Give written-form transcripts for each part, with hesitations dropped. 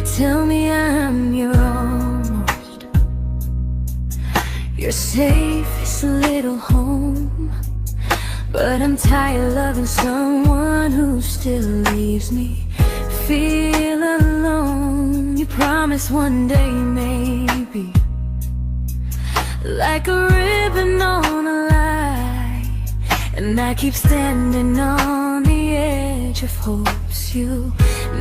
tell me I'm your almost, your safest little home. But I'm tired loving someone who still leaves me feel alone. You promise one day maybe, like a ribbon on a line, and I keep standing on the edge of hopes you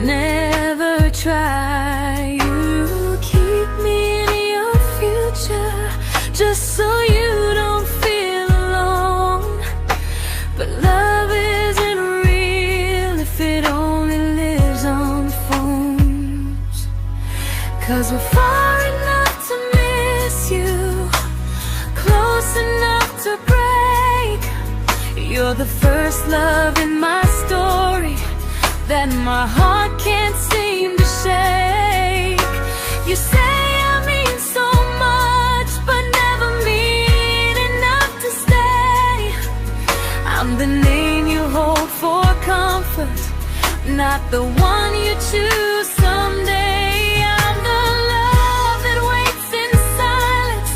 never try. You keep me in your future just so you don't feel alone. But love isn't real if it only lives on phones. 'Cause we're far enough to miss you, close enough to break. You're the first love in my story that my heart can't seem to shake. You say I mean so much, but never mean enough to stay. I'm the name you hold for comfort, not the one you choose someday. I'm the love that waits in silence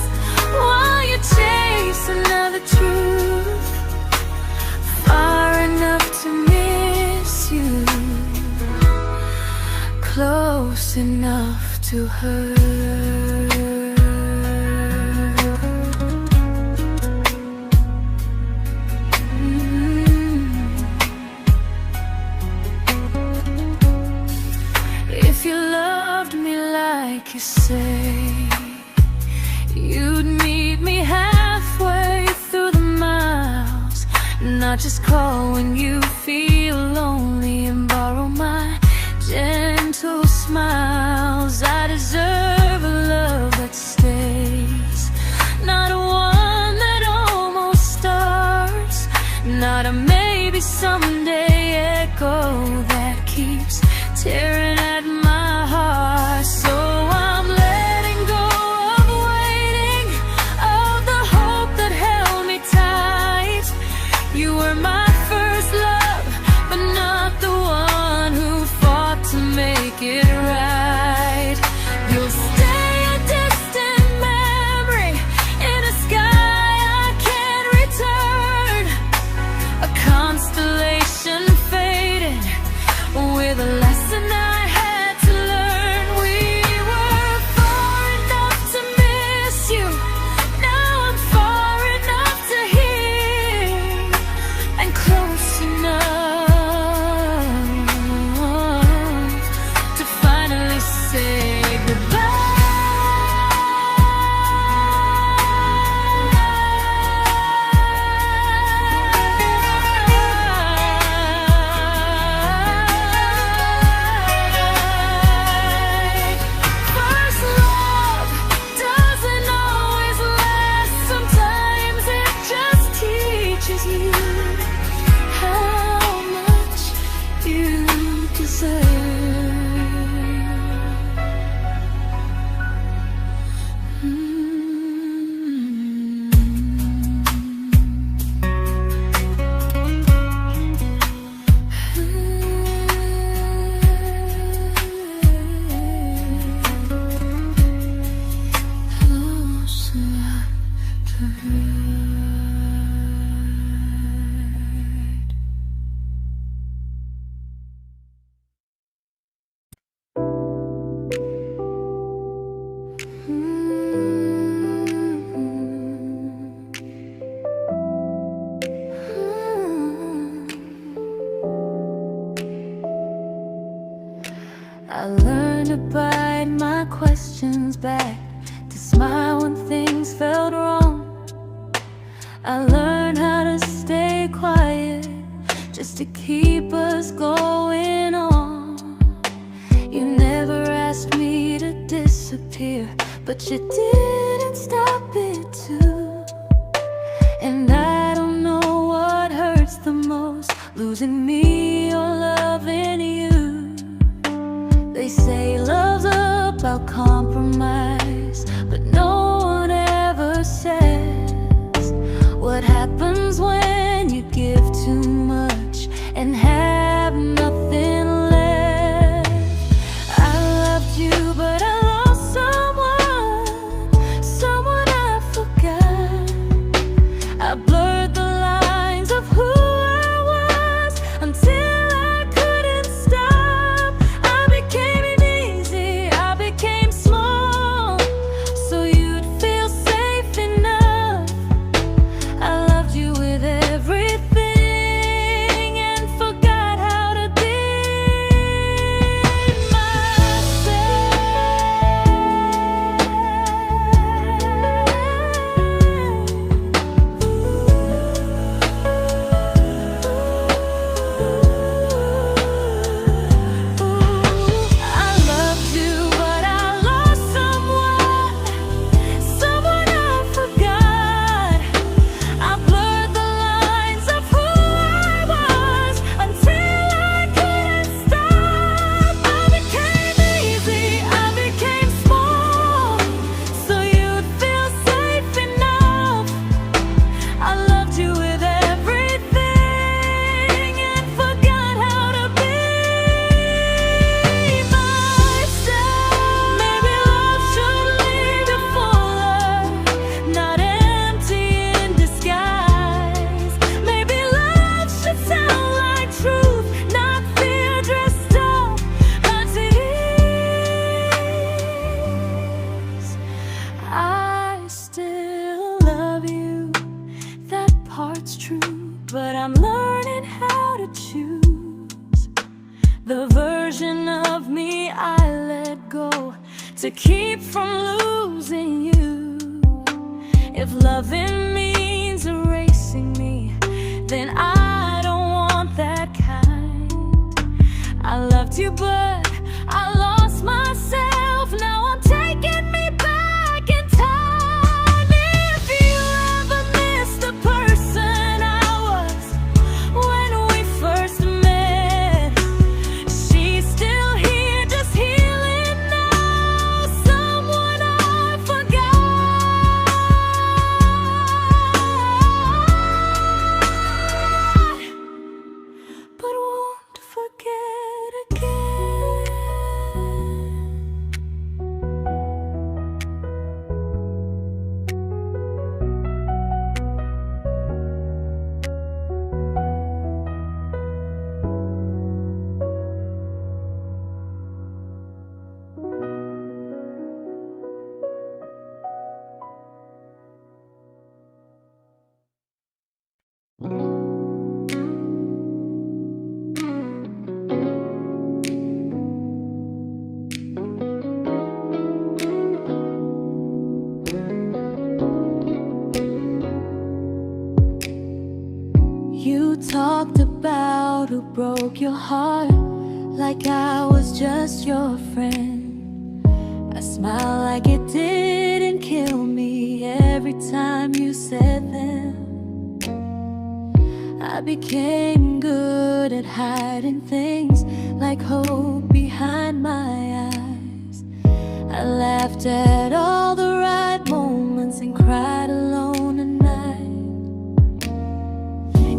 while you chase another truth. Far enough to miss you, close enough to hurt. If you loved me like you say, you'd meet me halfway through the miles, not just call when you feel lonely and borrow my gentle smiles. I deserve a love that stays, not a one that almost starts, not a maybe someday echo that keeps tearing at my heart. So I'm letting go of waiting, of the hope that held me tight. You were my first love, but not the one who fought to make it right. You'll stay a distant memory in a sky I can't return, a constellation faded with a lesson I had to learn. We were far enough to miss you, now I'm far enough to hear, and close enough to finally say goodbye. First love doesn't always last, sometimes it just teaches you how much you deserve. Close enough to hurt. I learned to bite my questions back, to smile when things felt wrong. I learned how to stay quiet just to keep us going on. You never asked me to disappear, but you didn't stop it too. And I don't know what hurts the most, losing me or loving you. They say love's about compromise, but no one ever says what happens when you give too much and have nothing left. I loved you to keep from losing you. If loving means erasing me, then I don't want that kind. I loved you, but I lost myself. Now I'm taking me back in time. If you ever miss the person I was when we first met, she's still here, just healing now. Someone I forgot, but won't forget again. You talked about who broke your heart, like I was just your friend. I smiled like it didn't kill me every time you said them. I became good at hiding things like hope behind my eyes. I laughed at all the right moments and cried alone at night.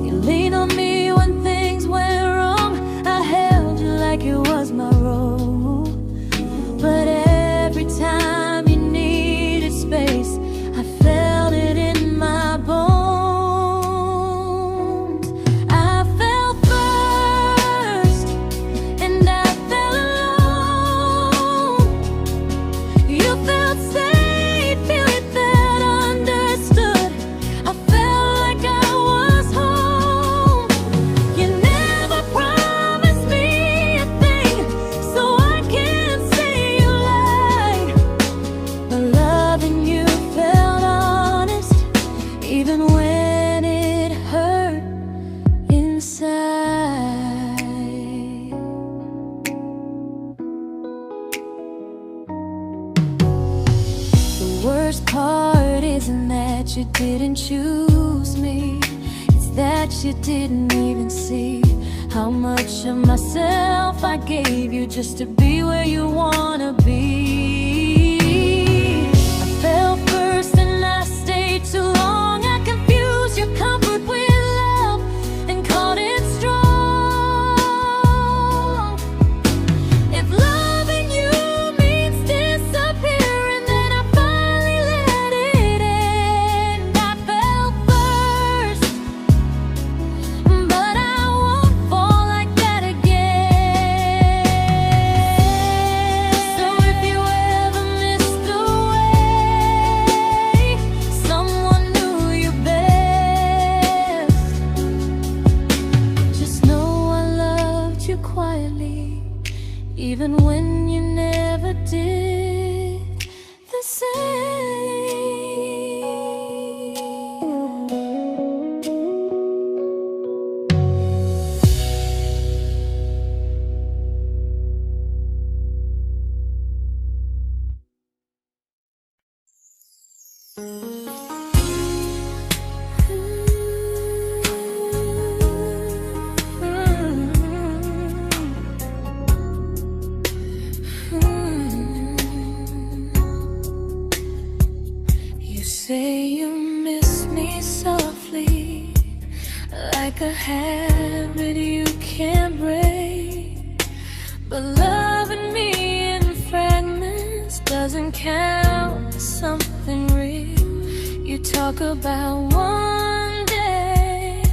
You leaned on me when things went wrong. I held you like it was my role. But every time you needed space, I felt it in my bones. I fell first, and I fell alone. You felt safe, you felt understood. I felt like I was home. You never promised me a thing, so I can't say you lied. But loving you felt honest, even when it hurt inside. The worst part isn't that you didn't choose me, it's that you didn't even see how much of myself I gave you just to be where you wanna be. I fell first and I stayed too long. I confused your comfort with love and called it strong. If loving you means disappearing, then I finally let it end. I fell first, but I won't fall like that again. So if you ever missed the way someone knew you best, just know I loved you quietly, even when you never did the same. You say you miss me softly, like a habit you can't break. But loving me in fragments doesn't count as something real. You talk about one day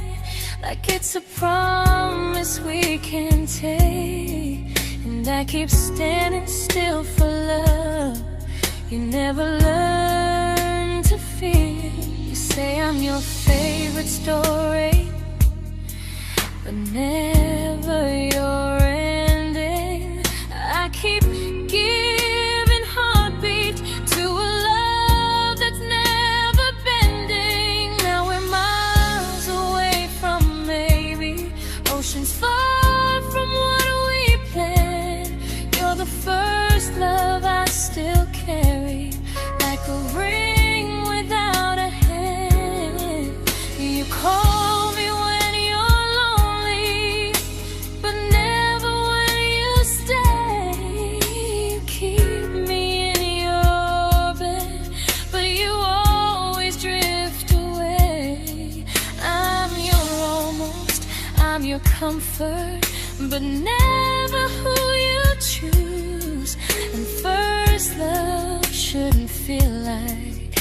like it's a promise we can take, and I keep standing still for love. You never learn to feel. You say I'm your favorite story, but never your ending. I keep giving heart comfort, but never who you choose. And first love shouldn't feel like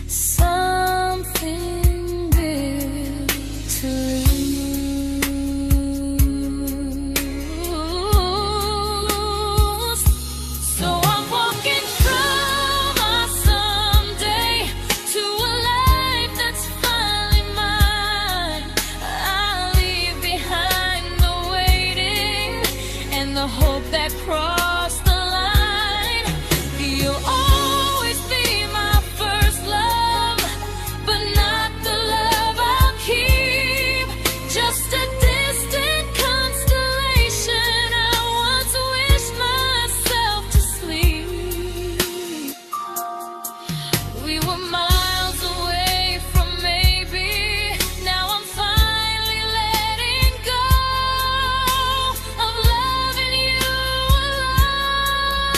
something built to lose. So I'm walking from our someday to a life that's finally mine. I'll leave behind the waiting and the hope that crossed the line. You'll always be my first love, but not the love I'll keep. Just a distant constellation I once wished myself to sleep. We were miles away from maybe. Now I'm finally letting go of loving you alone.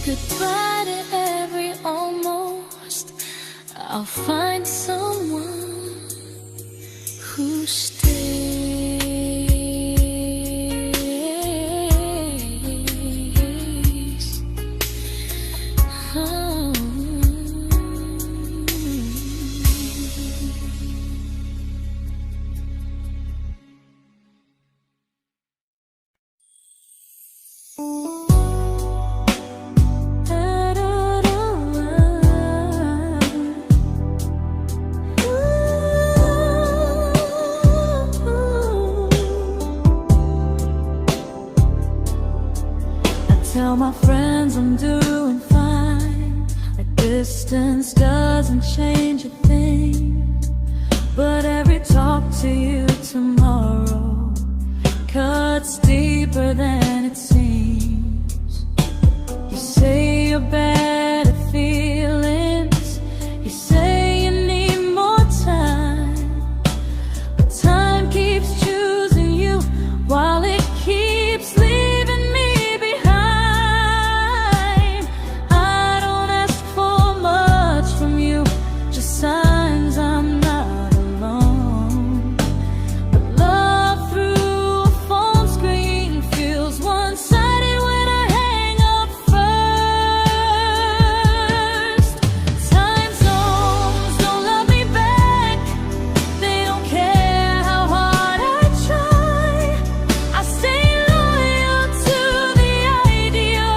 Goodbye to every almost. I'll find someone who stays. Oh. Tell my friends I'm doing fine, like distance doesn't change a thing. But every talk to you tomorrow cuts deeper than it seems. You say you're bad at feelings, you say you need more time, but time keeps choosing you while it keeps leaving me behind. I don't ask for much from you, just signs I'm not alone. But love through a phone screen feels one-sided when I hang up first. Time zones don't love me back, they don't care how hard I try. I stay loyal to the idea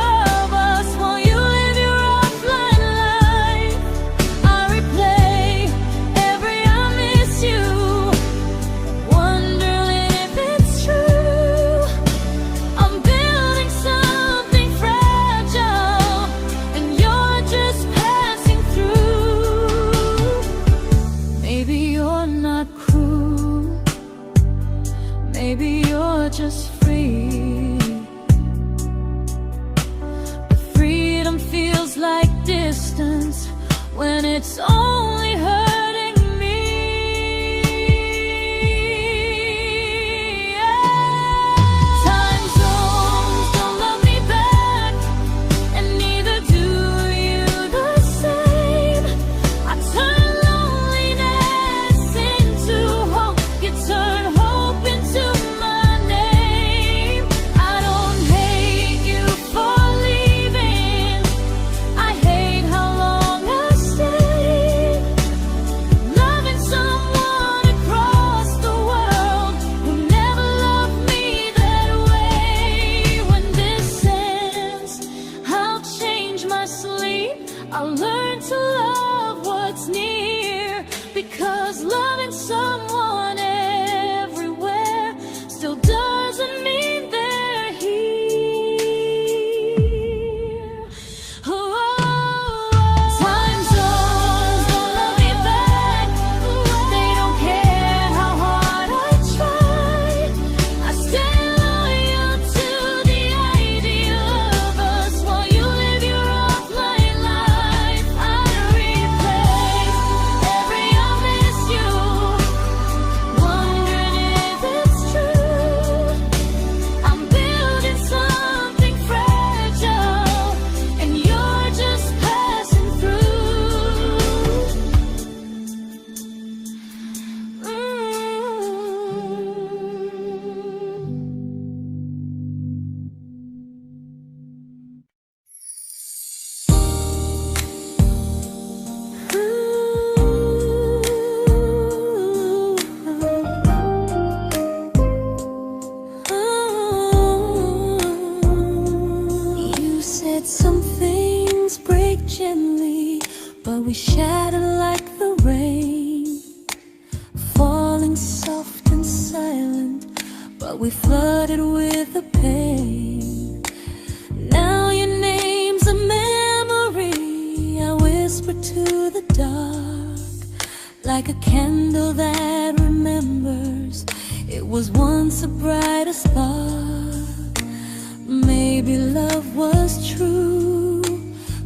of us while you live your offline life. I replay every I miss you, wondering if it's true. I'm building something fragile, and you're just passing through. Maybe you're not cruel, maybe you're just free. But freedom feels like distance when it's only hurting me. Time zones don't love me back, and neither do you the same. I turn loneliness into hope, you turn hope into my name. I don't hate you for leaving, I hate how long I stayed. we shattered like the rain, falling soft and silent, but we flooded with the pain. Now your name's a memory I whisper to the dark, like a candle that remembers it was once a brighter spark. Maybe love was true,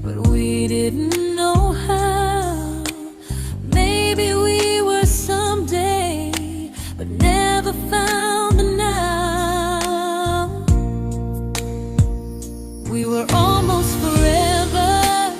but we didn't know how. Maybe we were someday, but never found the now. We were almost forever,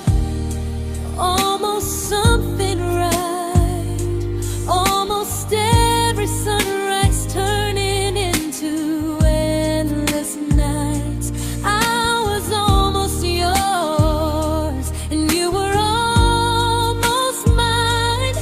almost something right, almost every sunrise turning into endless nights. I was almost yours, and you were almost mine,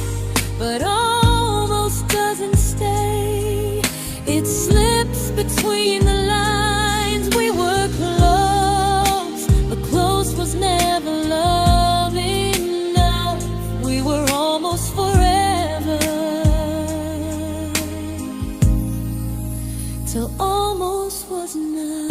but almost doesn't stay. It slips between the lines. We were close, but close was never love enough. We were almost forever, till almost was enough.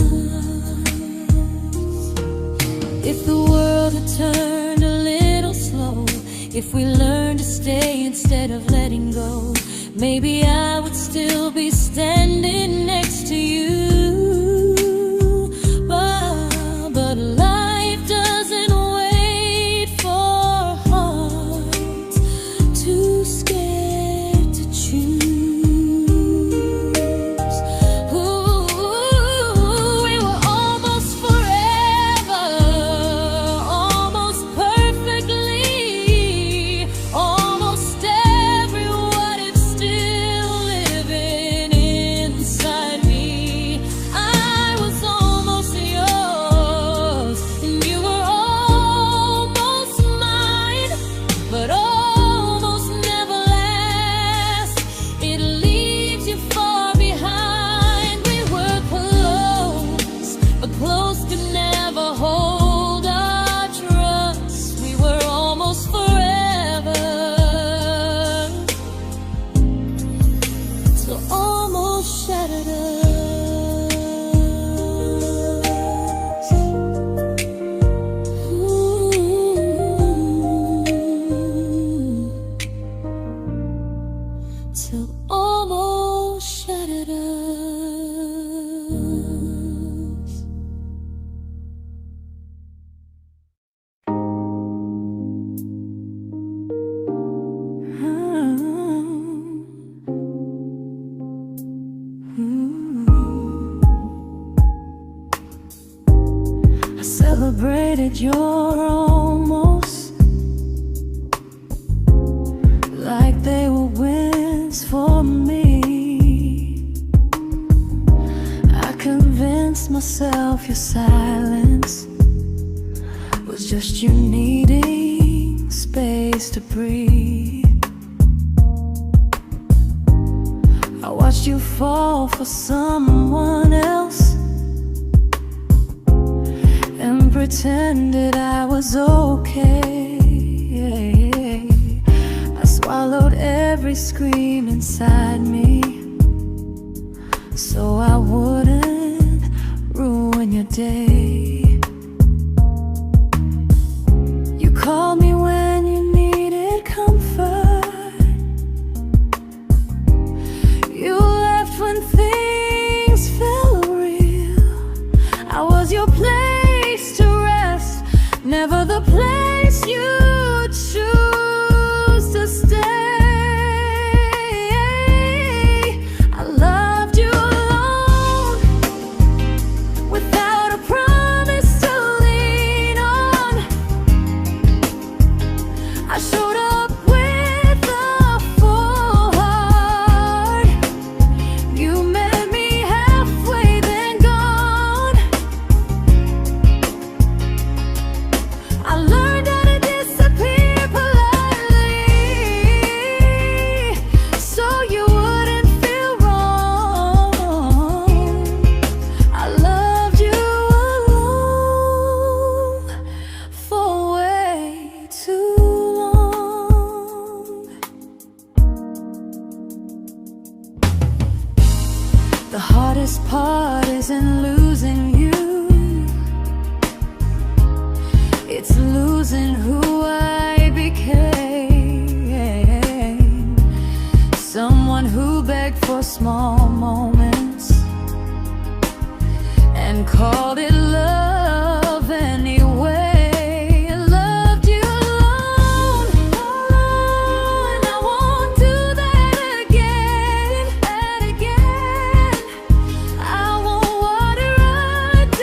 If the world had turned a little slow, if we learned to stay instead of letting go, maybe I would still be standing next to you. But life doesn't wait for hearts too scared to choose. Ooh, we were almost forever, almost perfectly, almost every what if still living inside me. I was almost yours, and you were almost mine, but almost never lasts. It leaves you far behind. We were close, but close could never hold our trust. We were almost forever, till almost shattered us. Ooh, till almost shattered us. I celebrated your almost like they were wins for me. I convinced myself your silence was just you needing space to breathe. I watched you fall for someone else and pretended I was okay. I swallowed every scream inside me so I wouldn't ruin your day. You called me when you needed comfort. You left when things felt real. I was your place to rest, never the place you choose to stay. I loved you alone, without a promise to lean on. I showed up with a full heart. You met me halfway, then gone. I learned heart isn't losing you, it's losing who I became. Someone who begged for small moments and called it love anyway. Loved you alone, alone. I won't do that again, and again. I won't water a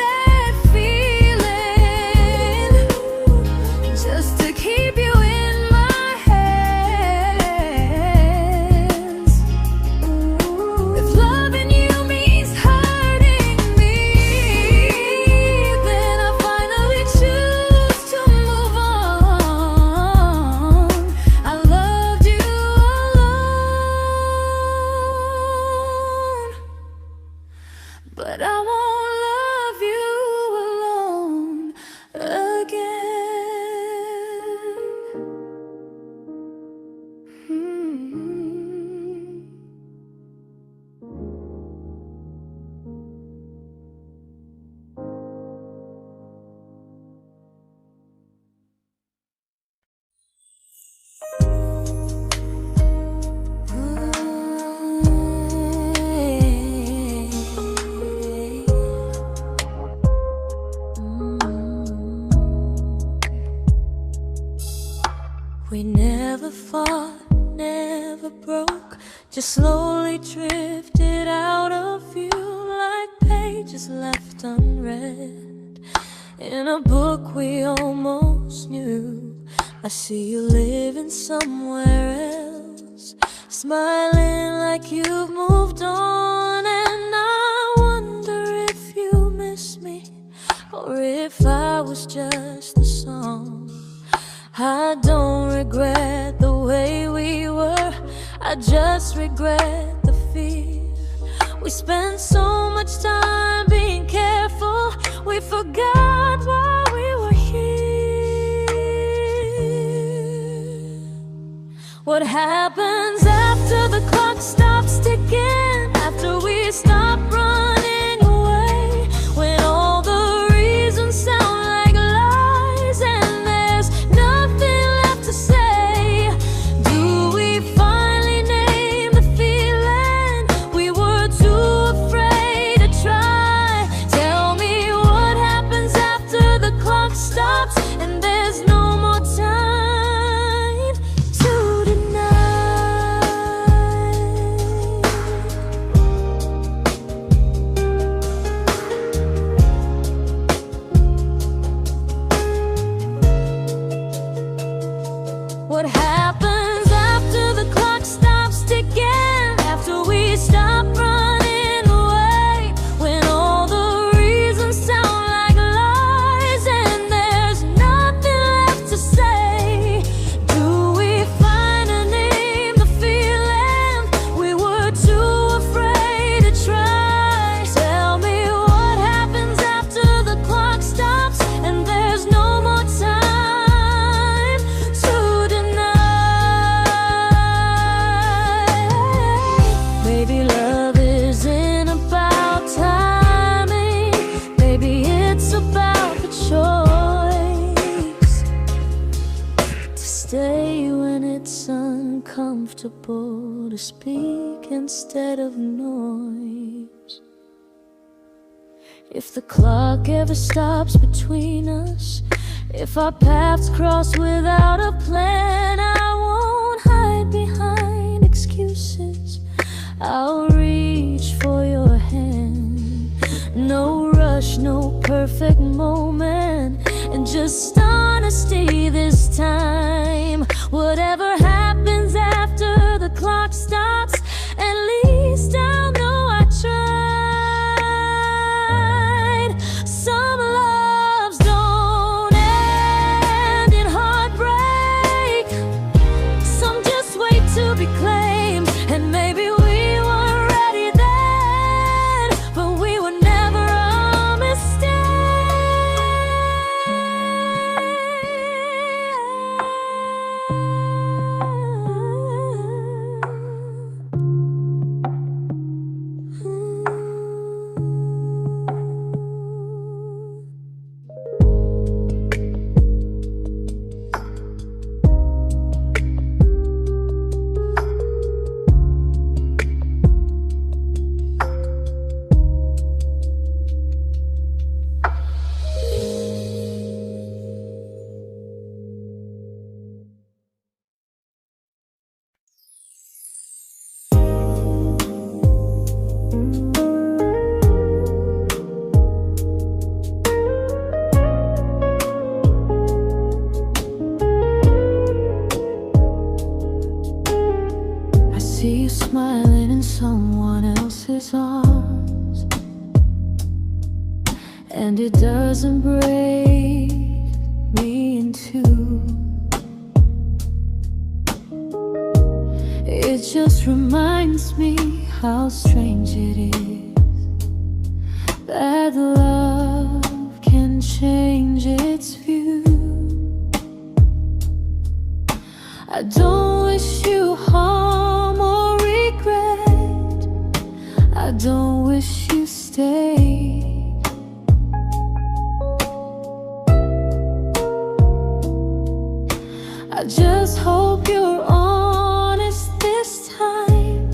dead feeling just to keep you in my hands. If loving you means hurting me, then I finally choose to move on. I loved you alone, but I won't love you alone again. We never fought, never broke, just slowly drifted out of view like pages left unread in a book we almost knew. I see you living somewhere else, smiling like you've moved on, and I wonder if you miss me or if I was just a song. I don't regret the way we were, I just regret the fear. We spent so much time being careful, we forgot why we were here. What happens after the clock stops ticking, after we stop running away, when all the reasons sound like lies and there's nothing left to say? Do we finally name the feeling we were too afraid to try? Tell me what happens after the clock stops and there's no more time to deny. What happens after the clock stops ticking, after we stop running away, when all the reasons sound like lies and there's nothing left to say? Do we finally name the feeling we were too afraid to try? Tell me what happens after the clock stops and there's no more time to deny. Maybe love isn't about timing, maybe it's about the choice to stay when it's uncomfortable, to speak instead of noise. If the clock ever stops between us, if our paths cross without a plan, I won't hide behind excuses, I'll reach for your hand. No rush, no perfect moment, and just honesty this time. Whatever happens after the clock stops, at least I'll know I tried. Some loves don't end in heartbreak, some just wait to be claimed, and maybe we weren't ready then, but we were never a mistake. and it doesn't break me in two. It just reminds me how strange it is that love can change its view. I don't wish you harm or regret. I don't wish you stay. I just hope you're honest this time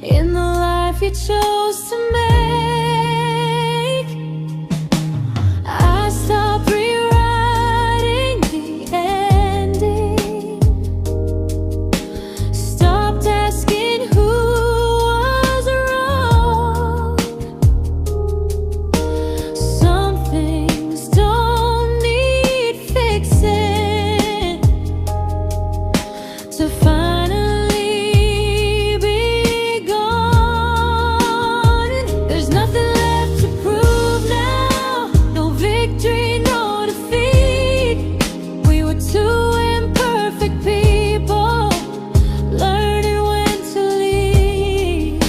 in the life you chose to make. I stopped rewriting the ending, stopped asking who was wrong. Some things don't need fixing to finally be gone. There's nothing left to prove now, no victory, no defeat. We were two imperfect people, learning when to leave.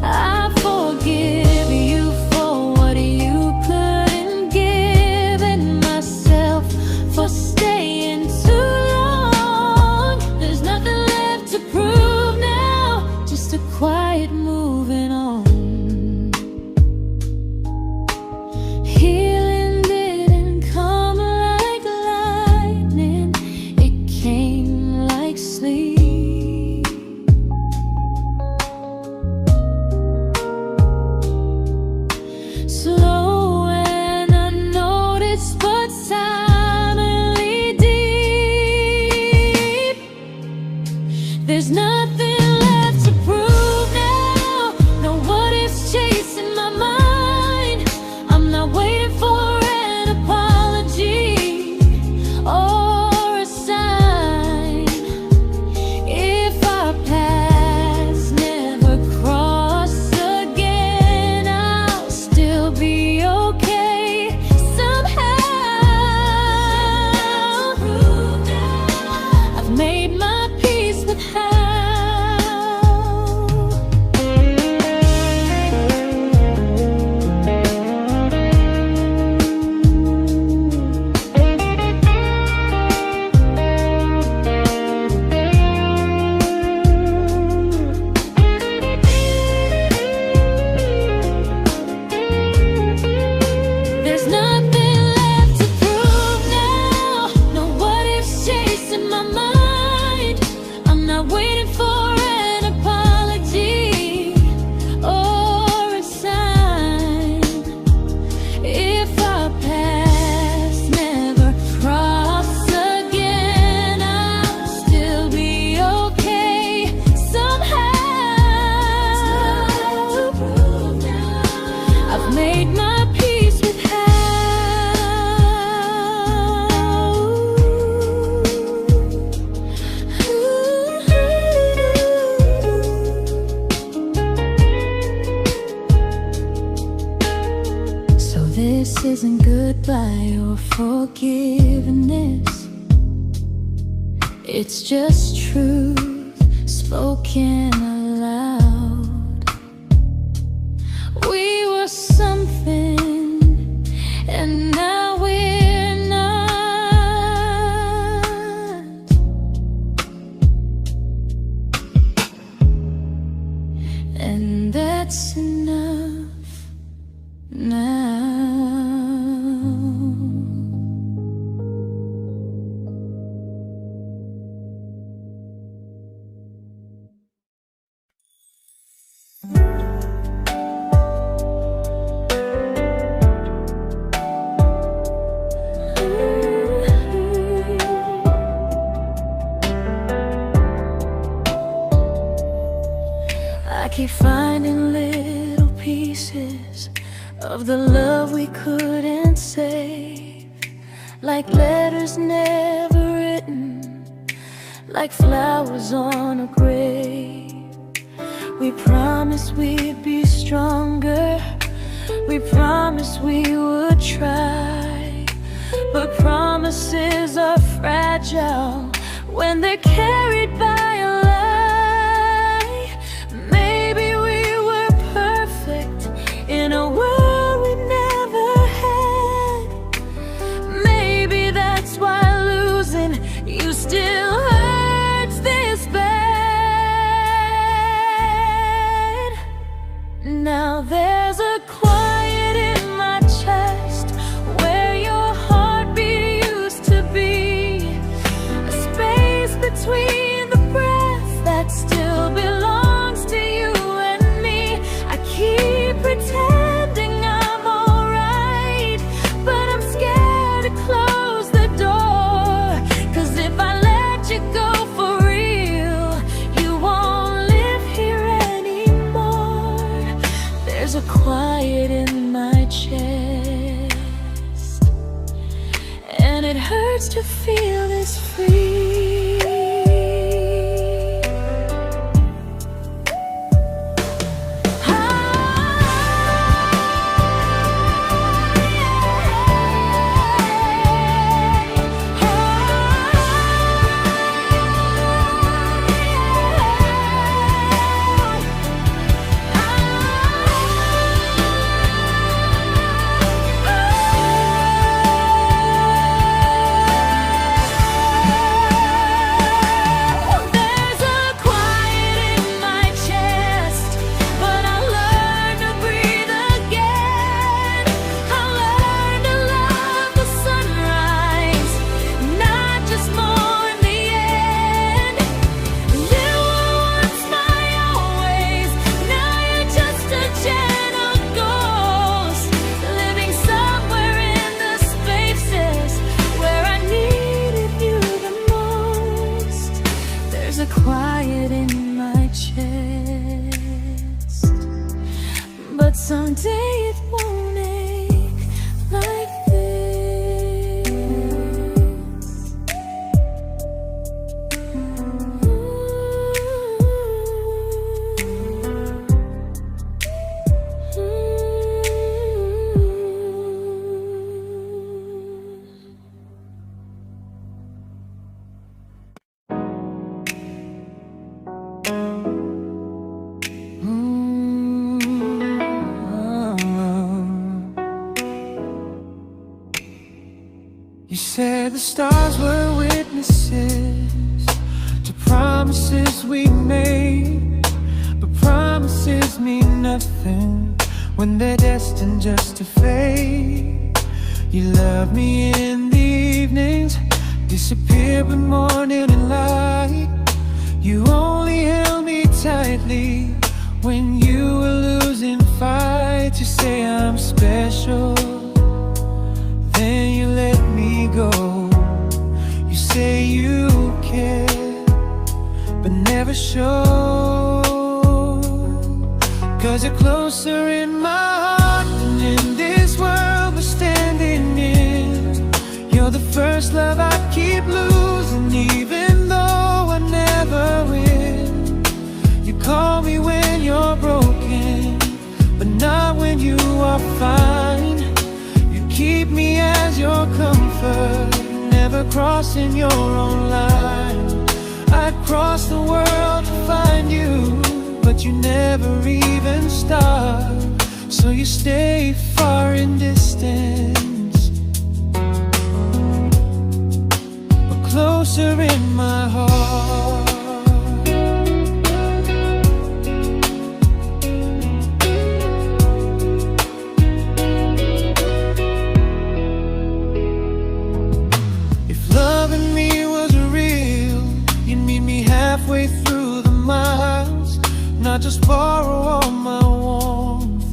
I forgive you for what you couldn't give, and myself for staying too long. There's nothing left to prove now, just a quiet moving on. Healing didn't come like lightning, it came like sleep. Slow and unnoticed, but silently deep. There's nothing left to prove now, no what ifs chasing my mind. I'm not waiting for an apology or a sign. If our paths never cross again, I'll still be okay somehow. I've made my peace with how. There's nothing left to prove now, no what ifs chasing my mind. I'm not waiting for an apology or a sign. If our paths never cross again, I'll still be okay somehow. I've made my peace with how. So this isn't goodbye or forgiveness, it's just truth spoken aloud. We were something, and now we're not. And that's enough now. I keep finding little pieces of the love we couldn't save, like letters never written, like flowers on a grave. We promised we'd be stronger, We promised we would try, but promises are fragile when they're carried by a lie. Maybe we were perfect in a world we never had. Maybe that's why losing you still hurts this bad. Now there's a quiet in my chest where your heartbeat used to be, a space between the breath that still belongs to you and me. I keep pretending I'm alright, but I'm scared to close the door. 'Cause if I let you go for real, you won't live here anymore. There's a quiet in my chest, and it hurts to feel this free. Quiet in my chest, but someday it won't ache like this. You said the stars were witnesses to promises we made, but promises mean nothing when they're destined just to fade. You love me in the evenings, disappear when morning and light. You only held me tightly when you were losing fights. You say I'm special, then you let me go. You say you care, but never show. 'Cause you're closer in my heart than in this world we're standing in. You're the first love I keep losing, even though I never win. You call me when you're broken, but not when you are fine. Keep me as your comfort, never crossing your own line. I'd cross the world to find you, but you never even start. So you stay far in distance, but closer in my heart. Halfway through the miles, not just borrow all my warmth,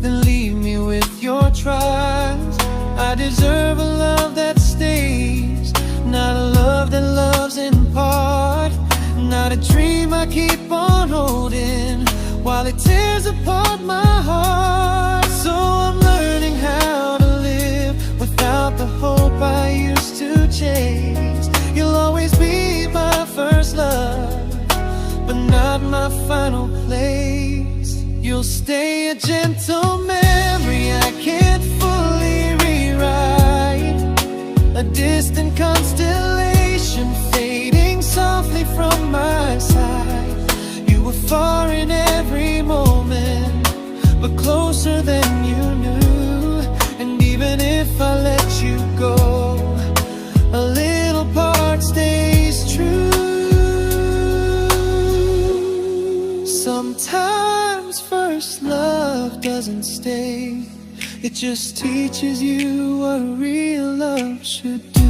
then leave me with your trials. I deserve a love that stays, not a love that loves in part. Not a dream I keep on holding while it tears apart my heart. So I'm learning how to live without the hope I used to chase. You'll always be my first love, but not my final place. You'll stay a gentle memory mistake. It just teaches you what real love should do.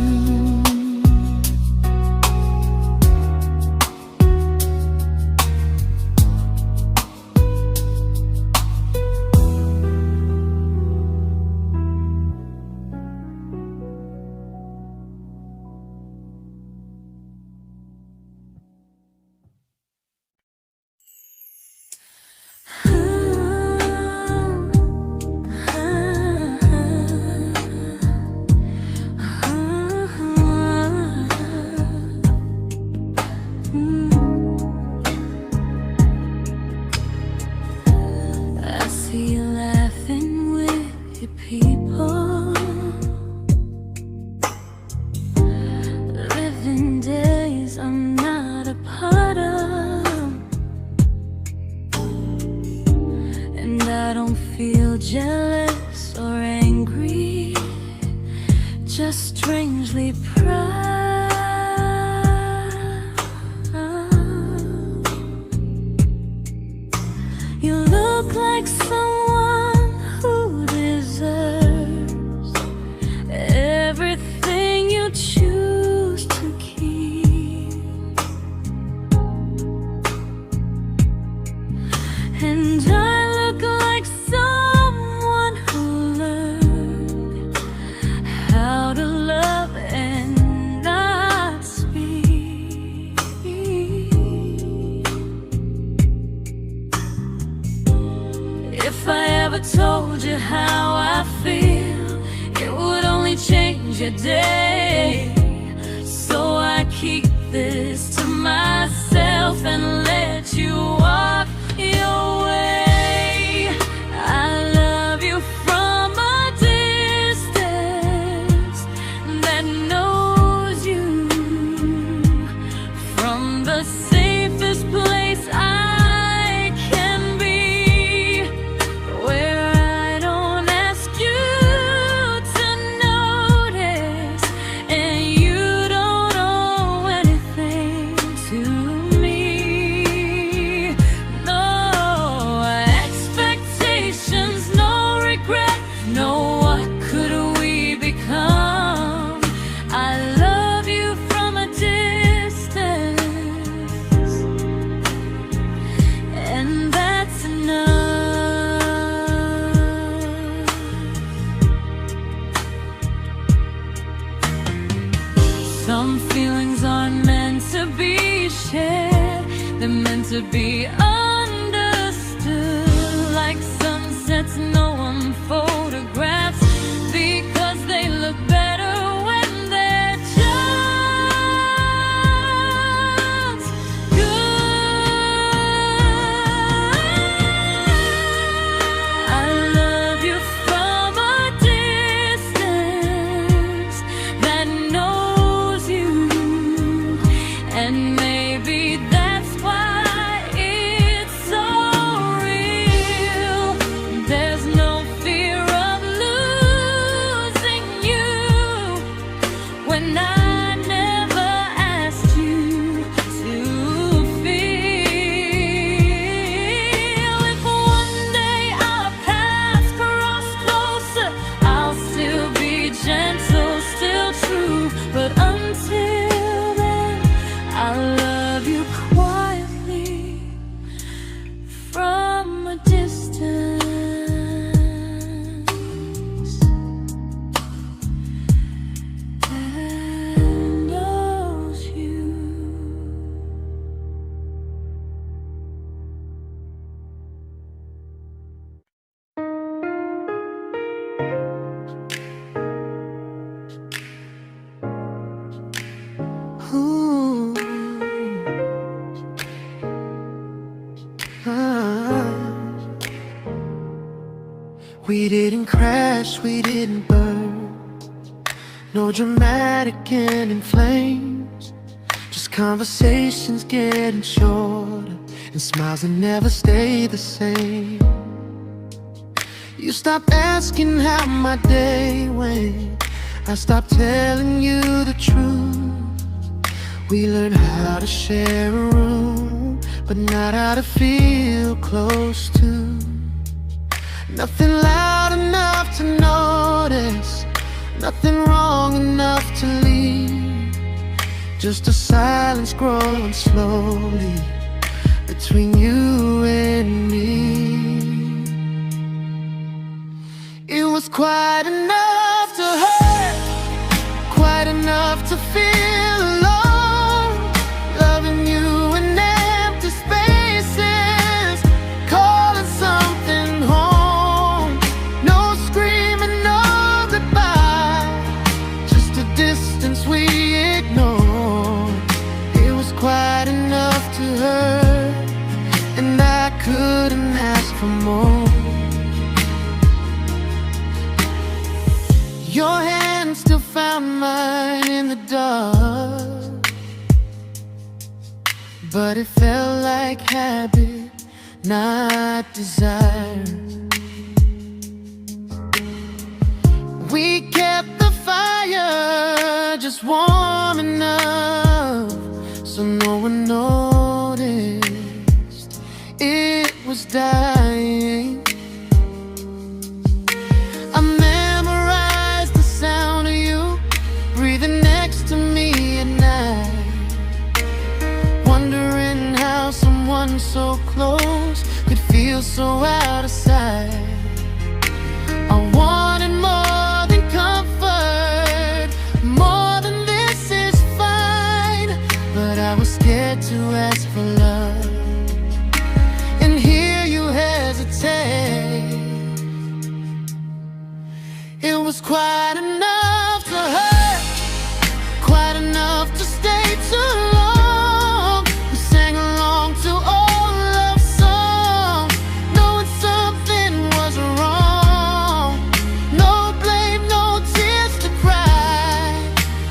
Jealous or angry, just strangely proud. You look like someone who deserves everything you choose to keep. And I look like someone who learned how to love and not speak. If I ever told you how I feel, it would only change your day. So I keep this to myself and let you walk your way. I love you from a distance that knows you, from the safest place I can be, where I don't ask you to notice and you don't owe anything to me. No expectations, no regret, no what could we become. I love you from a distance, and that's enough. Some feelings aren't meant to be shared, they're meant to be understood, like sunsets no one photographs, because they look better when they're just good. I love you from a distance that knows you, and maybe that's why it's so real. There's no fear of losing you when I never asked you to feel. If one day our paths cross closer, I'll still be gentle, still true. But until then, I love you quietly from a distance that knows you. Ooh. Ah. We didn't crash, we didn't burn, no dramatic end in flames, just conversations getting shorter and smiles that never stay the same. You stopped asking how my day went, I stopped telling you the truth. We learned how to share a room, but not how to feel close to. Nothing loud enough to notice, nothing wrong enough to leave. Just a silence growing slowly between you and me. It was quite enough to hurt, quite enough to feel alone. Loving you in empty spaces, calling something home. No screaming, no goodbye, just a distance we ignored. It was quite enough to hurt, and I couldn't ask for more. Your hand still found mine in the dark, but it felt like habit, not desire. We kept the fire just warm enough so no one noticed it was dying. I memorized the sound of you breathing next to me at night, wondering how someone so close could feel so out of sight. I wanted more than comfort, more than this is fine, but I was scared to ask for love and hear you hesitate. It was quite enough to hurt, quite enough to stay too long. We sang along to old love songs, knowing something was wrong. No blame, no tears to cry,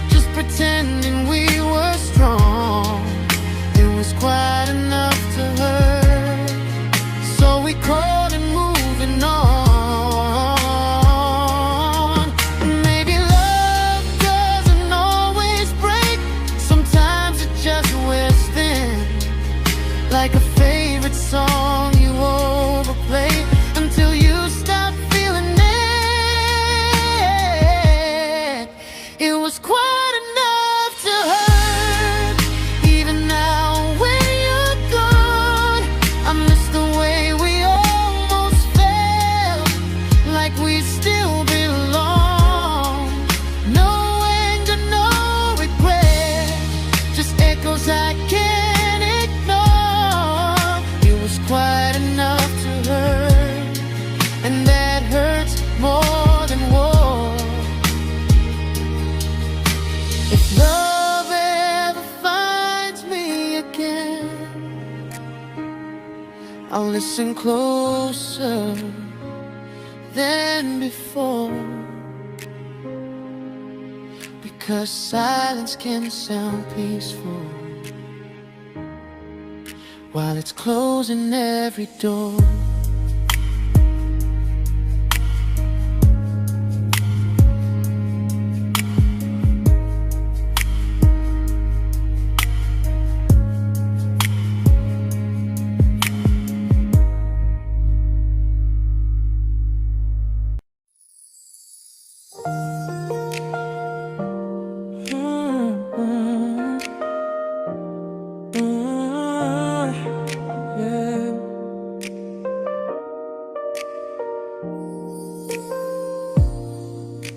just pretending we were strong. It was quite enough to hurt, so we called it moving on. Maybe love doesn't always break, sometimes it just wears thin, like a favorite song you overplay until you stop feeling it. It was quite enough to hurt, even now when you're gone. I miss the way we almost felt, like we still belong. No anger, no regret, just echoes I can't ignore. It was quite enough to hurt, and that hurts more than war. If love ever finds me again, I'll listen closer than before, because silence can sound peaceful while it's closing every door.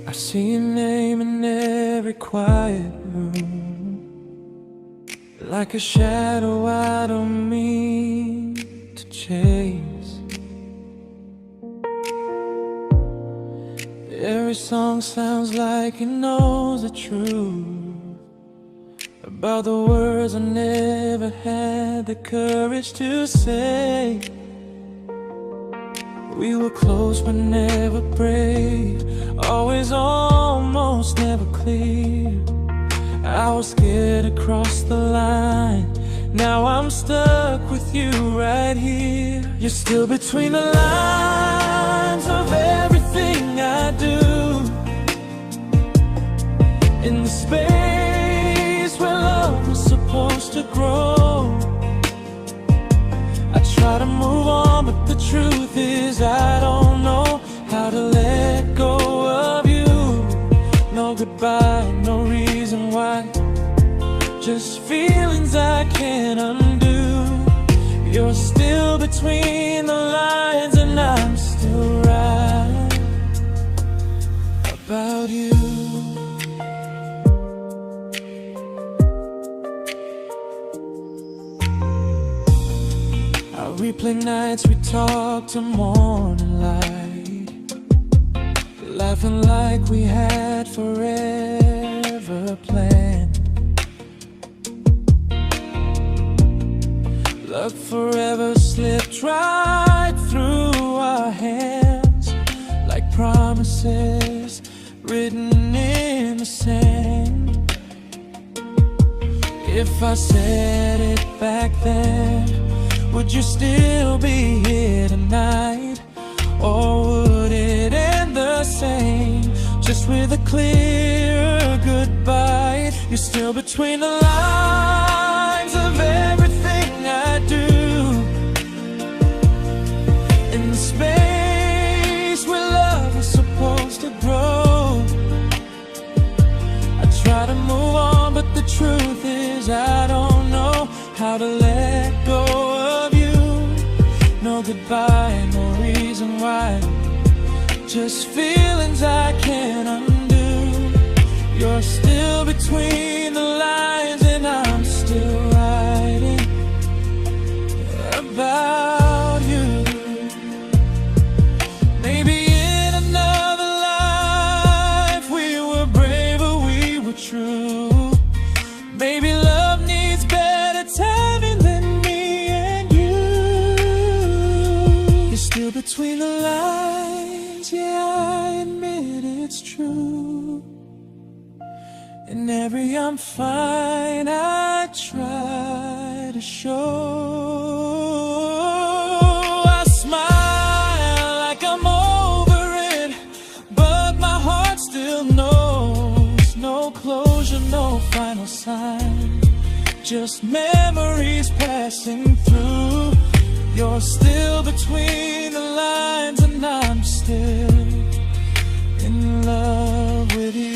I see your name in every quiet room, like a shadow I don't mean to chase. Every song sounds like it knows the truth about the words I never had the courage to say. We were close but never brave, always almost never clear. I was scared to cross the line, now I'm stuck with you right here. You're still between the lines of everything I do, in the space where love was supposed to grow. I try to move on, but the truth is I don't know between the lines, and I'm still right about you. I replay nights we talk to morning light, laughing like we had forever planned. Love forever slipped right through our hands, like promises written in the sand. If I said it back then, would you still be here tonight? Or would it end the same, just with a clear goodbye? You're still between the lines of everything I do, in the space where love is supposed to grow. I try to move on, but the truth is I don't know how to let go of you. No goodbye, no reason why, just feelings I can't undo. You're still between the lines, and I'm still writing about you. Maybe in another life we were braver, we were true. Maybe love needs better timing than me and you. You're still between the lines, yeah, I admit it's true. In every I'm fine I try to show. I smile like I'm over it, but my heart still knows. No closure, no final sign, just memories passing through. You're still between the lines, and I'm still in love with you.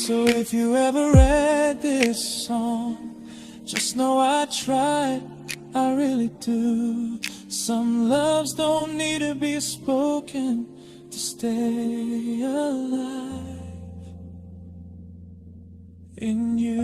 So if you ever read this song, just know I tried, I really do. Some loves don't need to be spoken to stay alive in you.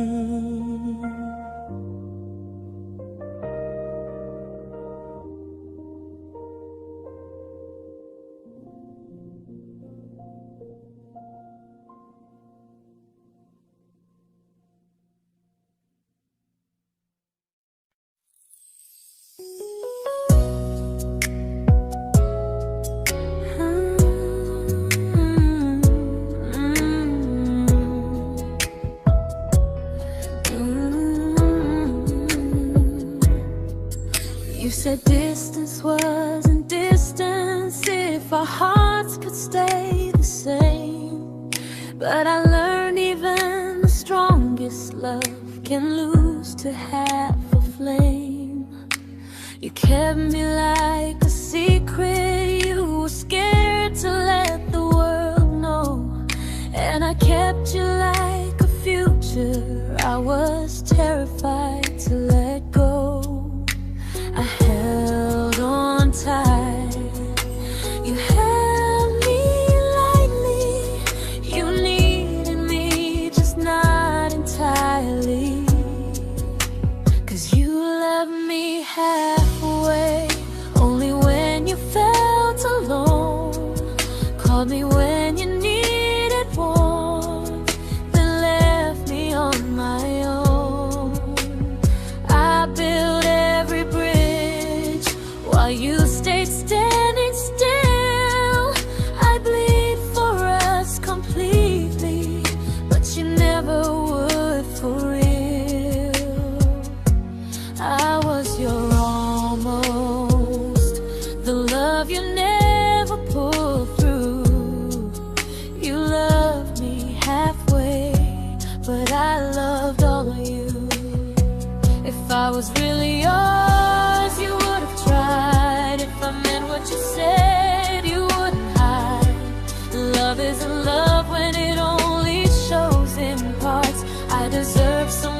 You said distance wasn't distance if our hearts could stay the same. But I learned even the strongest love can lose to half a flame. You kept me like a secret, you were scared to let the world know. And I kept you like a future, I was terrified to let go. I held on tight, you held me lightly. You needed me, just not entirely. 'Cause you loved me halfway, only when you felt alone. Called me when you needed warmth, then left me on my own. I built every bridge while you stayed standing still. I bleed for us completely, but you never would for real. I was your almost, the love you never pulled through. You loved me halfway, but I loved all of you. If I was really yours, you would have tried. If I meant what you said, you wouldn't hide. Love isn't love when it only shows in parts. I deserve someone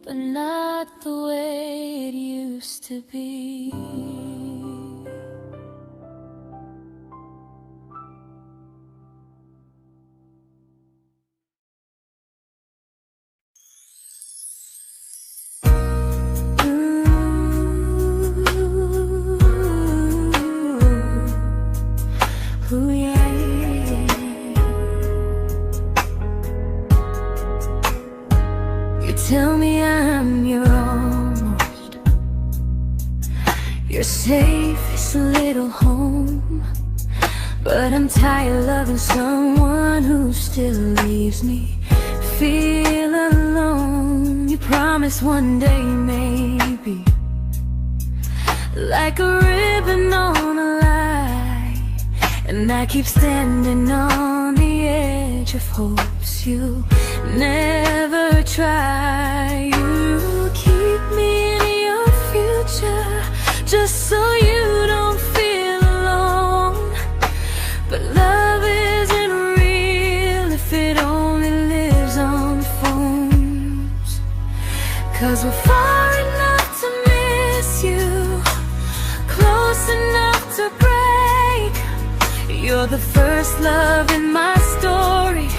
but not the way it used to be. Ooh, yeah, yeah. You tell me I'm your almost, your safest little home, but I'm tired loving someone who still leaves me feel alone. You promise one day maybe, like a ribbon on a line, and I keep standing on the edge of hopes you never try. You keep me in your future just so you don't feel alone. But love isn't real if it only lives on phones. 'Cause we're far enough to miss you, close enough to break. You're the first love in my story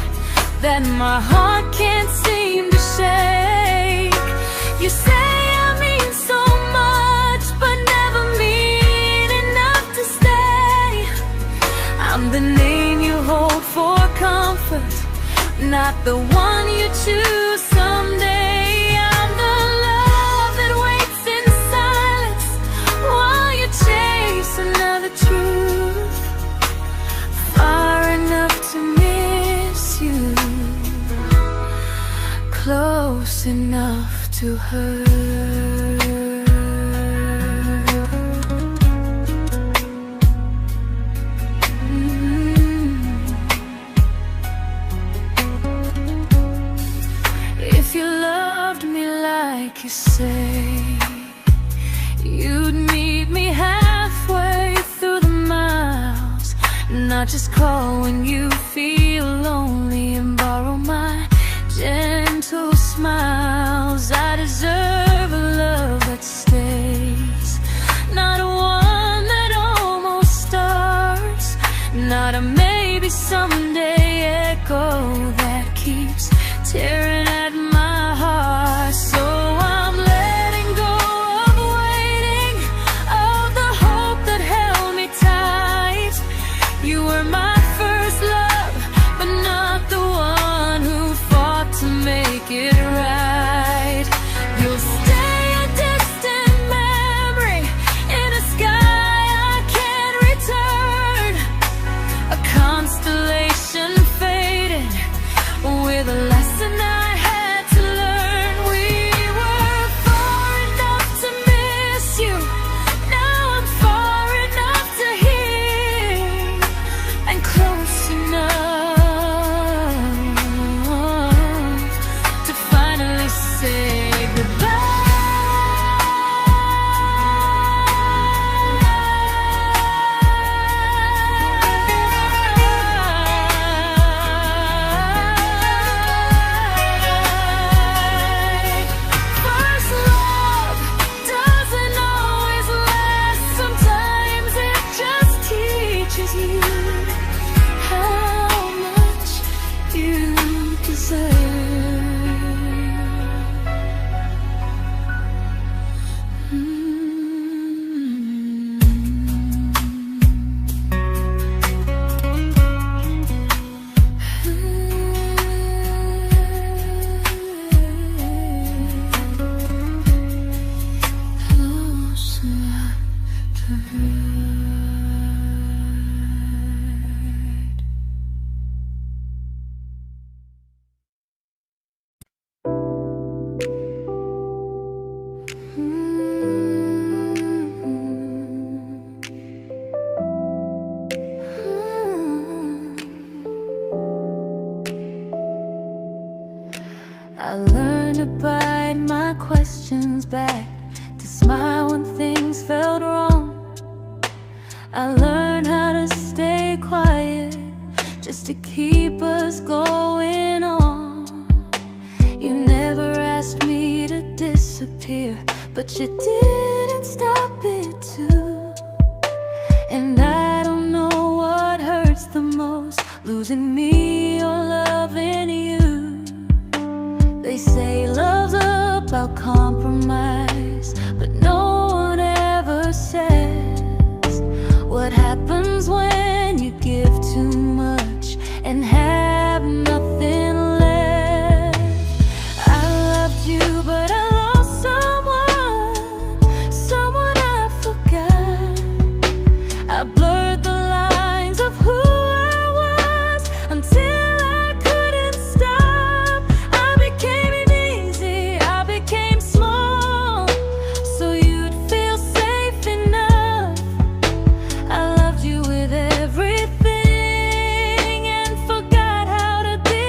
that my heart can't seem to shake. You say I mean so much, but never mean enough to stay. I'm the name you hold for comfort, not the one you choose someday. I'm the love that waits in silence while you chase another truth. Far enough to miss you, close enough to hurt. If you loved me like you say, you'd meet me halfway through the miles, not just call when you feel lonely and borrow my gentle smiles. I deserve a love that stays, not a one that almost starts, not a maybe someday echo that keeps tearing at my heart. So I'm letting go of waiting, of the hope that held me tight. You were my first love, but not the one who fought to make it right. You'll stay a distant memory in a sky I can't return, a constellation faded with a lesson I had to learn. We were far enough to miss you, now I'm far enough to hear, and close enough to finally say goodbye. First love doesn't always last, sometimes it just teaches you how much you deserve. Close enough to hurt. I learned to bite my questions back, to smile when things felt wrong. I learned how to stay quiet just to keep us going on. You never asked me to disappear, but you didn't stop it too. And I don't know what hurts the most, losing me or loving you. They say love's about compromise, but no one ever says what happens when you give too much and have nothing left. I loved you, but I lost someone I forgot. I blurred the lines of who I was until I couldn't stop. I became easy, I became small, so you'd feel safe enough. I loved you with everything and forgot how to be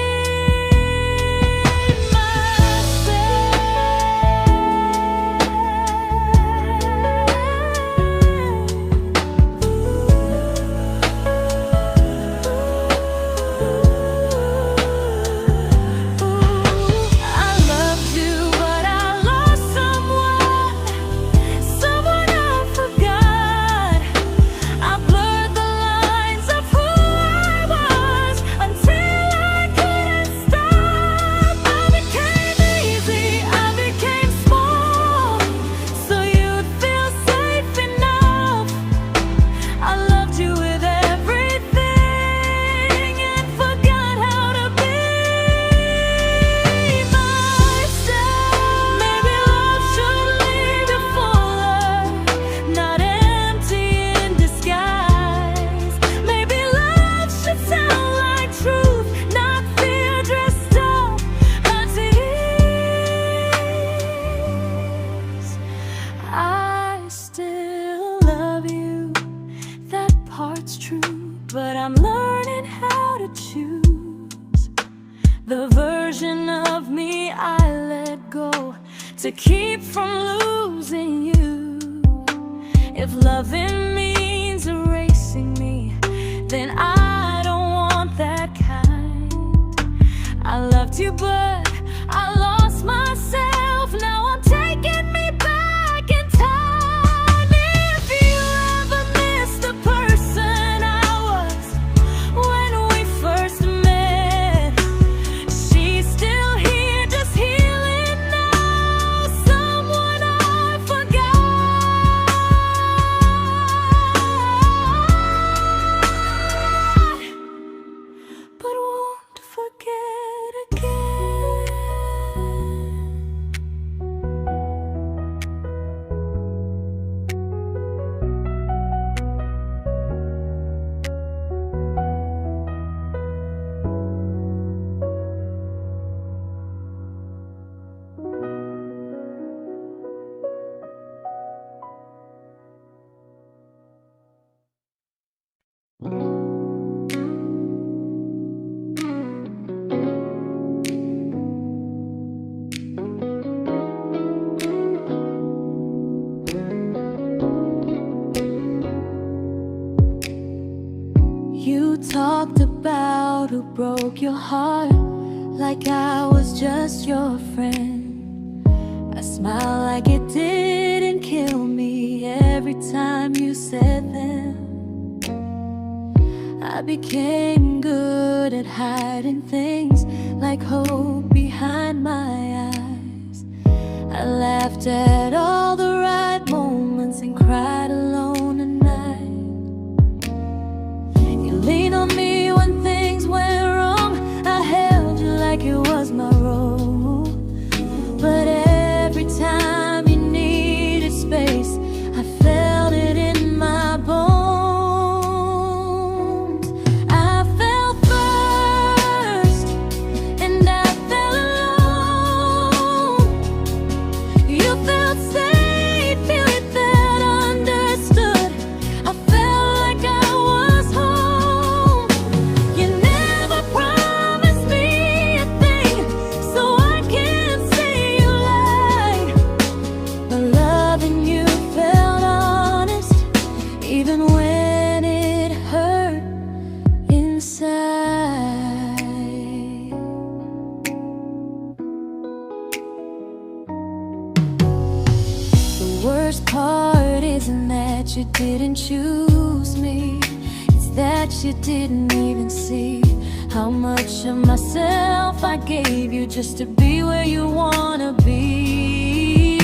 I loved you, but I lost someone I forgot. I blurred the lines of who I was until I couldn't stop. I became easy, I became small, so you'd feel safe enough. I loved you with everything and forgot how to be myself. Maybe love should leave you fuller, not empty in disguise. Maybe love should sound like truth, not fear dressed up as ease. I still love you, that part's true, but I'm learning how to choose the version of me I let go to keep from losing you. If loving means erasing me, then I don't want that kind. I loved you, but I lost myself. Now I'm taking me back in time. If you ever miss the person I was when we first met, she's still here, just healing now. Someone I forgot, but won't forget again. You talked about who broke your heart, like I was just your friend. I smile like it didn't kill me every time you said them. I became good at hiding things like hope behind my eyes. I laughed at all the right moments and cried alone at night. You leaned on me when things went wrong. I held you like it was my role. But every time you needed space, I felt it in my bones. I fell first, and I fell alone. You felt safe. worst part isn't that you didn't choose me, it's that you didn't even see how much of myself I gave you just to be where you wanna be.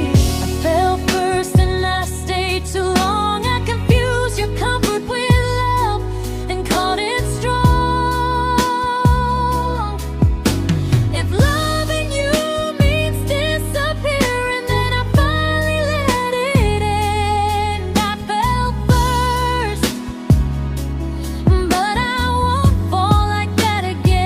I fell first and I stayed too long. I confused your comfort with love and called it strong. If loving you means disappearing, then I finally let it end. I fell first, but I won't fall like that again.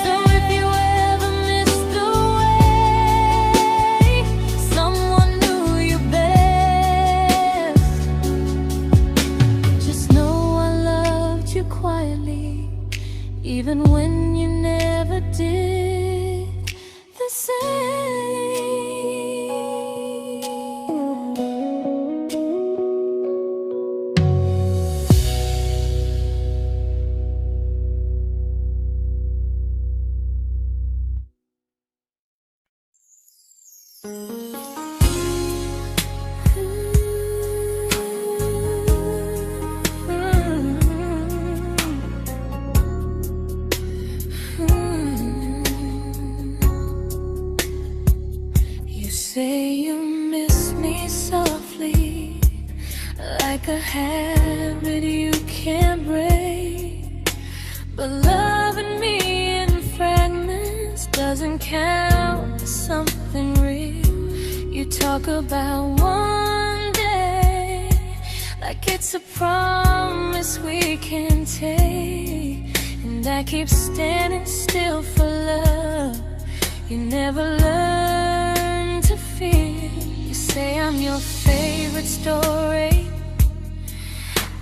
So if you ever missed the way someone knew you best, just know I loved you quietly, even when you never did the same. You say you miss me softly, like a habit you can't break. But loving me in fragments doesn't count as something real. You talk about one day like it's a promise we can take, and I keep standing still for love. You never learn to feel. You say I'm your favorite story,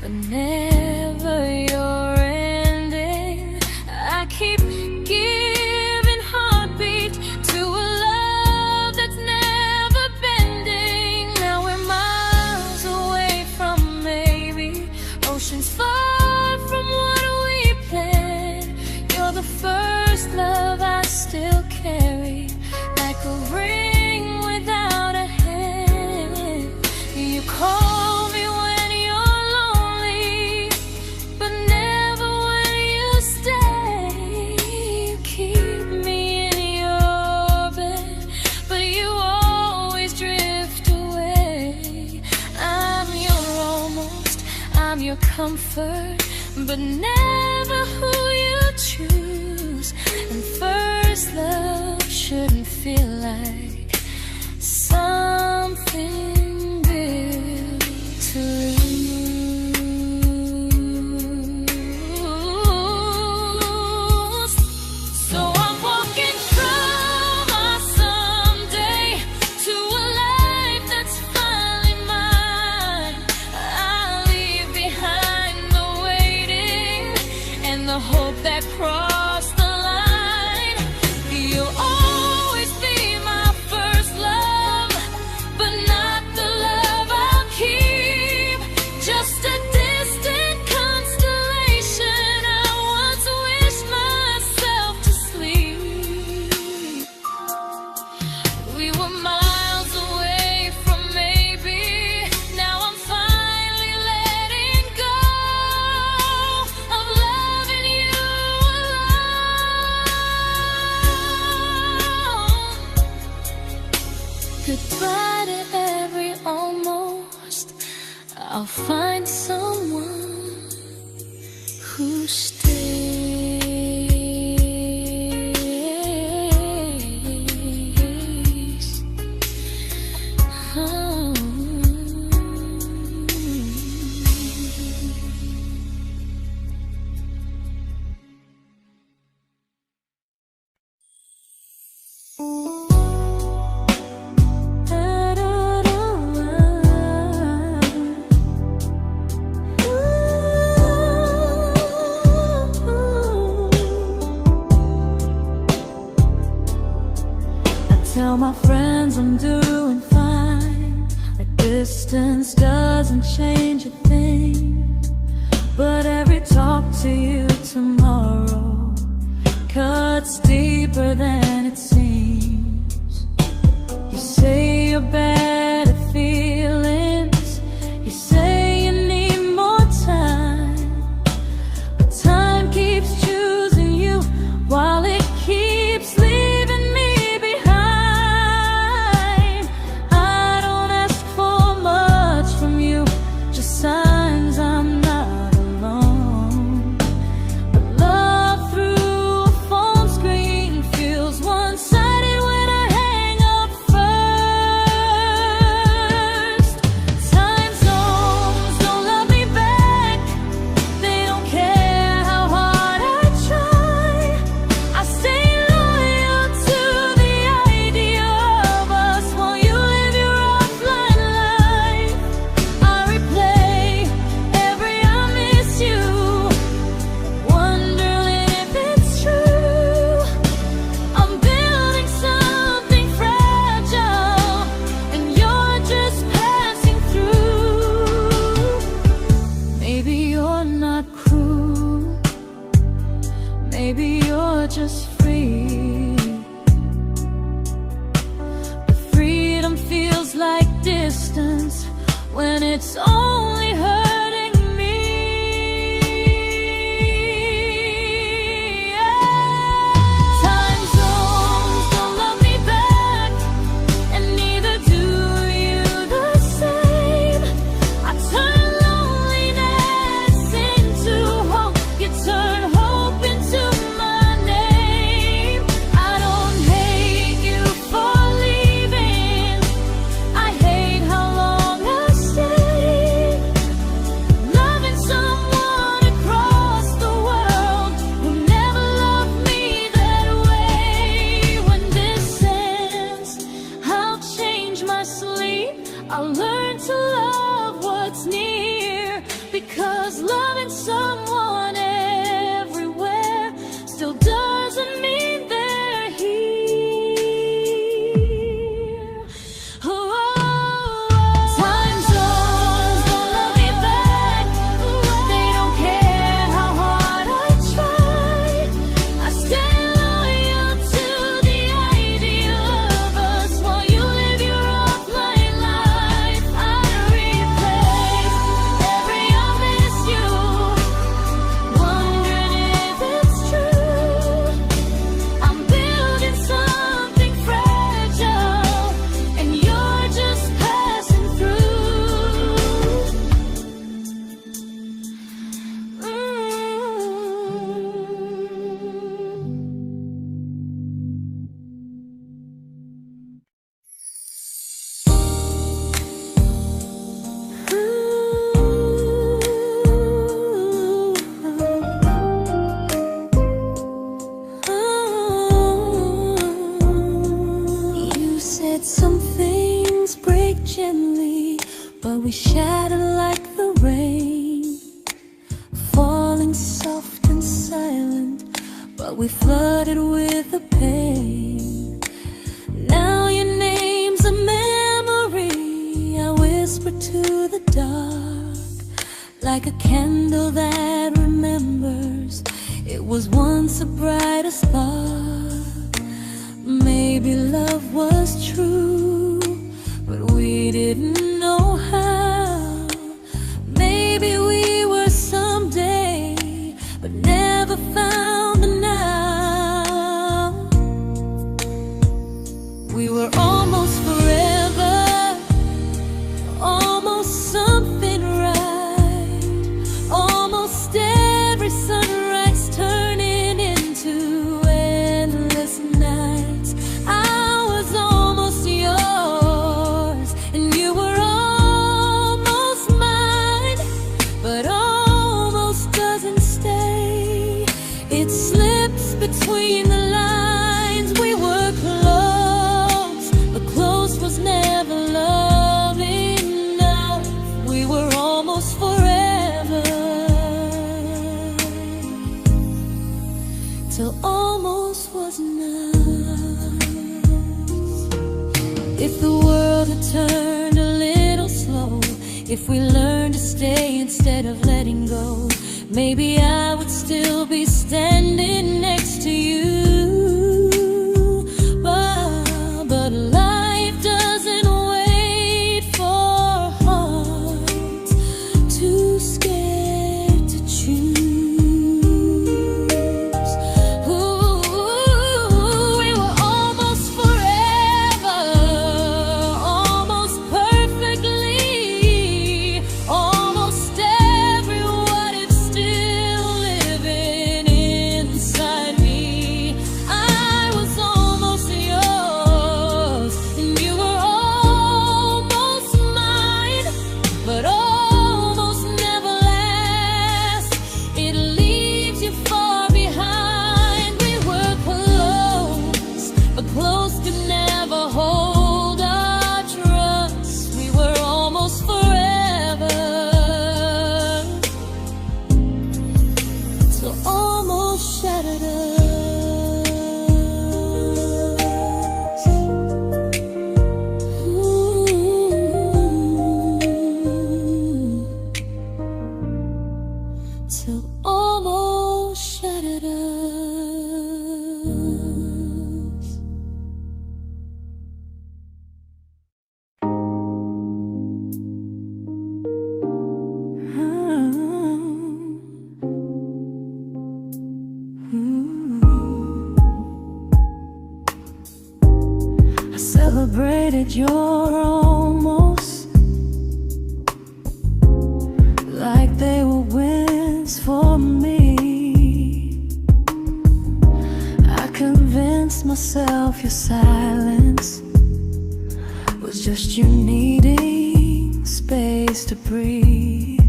but never your ending. I keep giving heartbeat to a love that's never bending. Now we're miles away from maybe oceans far from what we planned. You're the first love I still carry, like a ring without a hand. You call me when you're lonely, but never when you stay. You keep me in your bed, but you always drift away. I'm your almost, I'm your comfort, but never who you choose. And first love shouldn't feel like something built to lose. So I'm walking from my someday to a life that's finally mine. I'll leave behind the waiting and the hope that crossed the line. You'll always be my first love, but not the love I'll keep. Just a distant constellation I once wished myself to sleep. We were miles away from maybe. Now I'm finally letting go of loving you alone. Goodbye to every almost. I'll find someone who stays. Oh. Tell my friends I'm doing fine, that distance doesn't change a thing. But every talk to you tomorrow cuts deeper than it seems. your better feelings. You say you need more time, but time keeps choosing you while it keeps leaving me behind. I don't ask for much from you, just signs I'm not alone. But love through a phone screen feels one-sided when I hang up first. Time zones don't love me back, they don't care how hard I try. I stay loyal to the idea of us while you live your offline life. I replay every I miss you, wondering if it's true. I'm building something fragile, and you're just passing through. Maybe you're not cruel, maybe you're just free. But freedom feels like distance when it's only hurting me. Time zones don't love me back, and neither do you the same. I turn loneliness into hope, you turn hope into my name. I don't hate you for leaving, I hate how long I stayed. Loving someone across the world who never loved me that way. When this ends, I'll change my sleep, I'll learn to love what's near, because loving someone everywhere still doesn't mean they're here. Time zones don't love me back, they don't care how hard I try. I stay loyal to the idea of us while you live your offline life. I replay every I miss you, wondering if it's true. I'm building something fragile, and you're just passing through. You said some things break gently, but we shatter like the rain, falling soft and silent, but we flooded with the pain. Now your name's a memory I whisper to the dark, like a candle that remembers it was once a brighter spark. Maybe love was true, but we didn't know how. Maybe we were someday, but never found the now. We were almost forever, almost something right, almost every sunrise turning into endless nights. I was almost yours, and you were almost mine, but almost doesn't stay. It slips between the lines. We were close, but close was never love enough. We were almost forever, till almost was enough. If the world had turned a little slow, if we learned to stay instead of letting go, maybe I would still be standing next to you. But life doesn't wait. celebrated your almost like they were wins for me. I convinced myself your silence was just you needing space to breathe.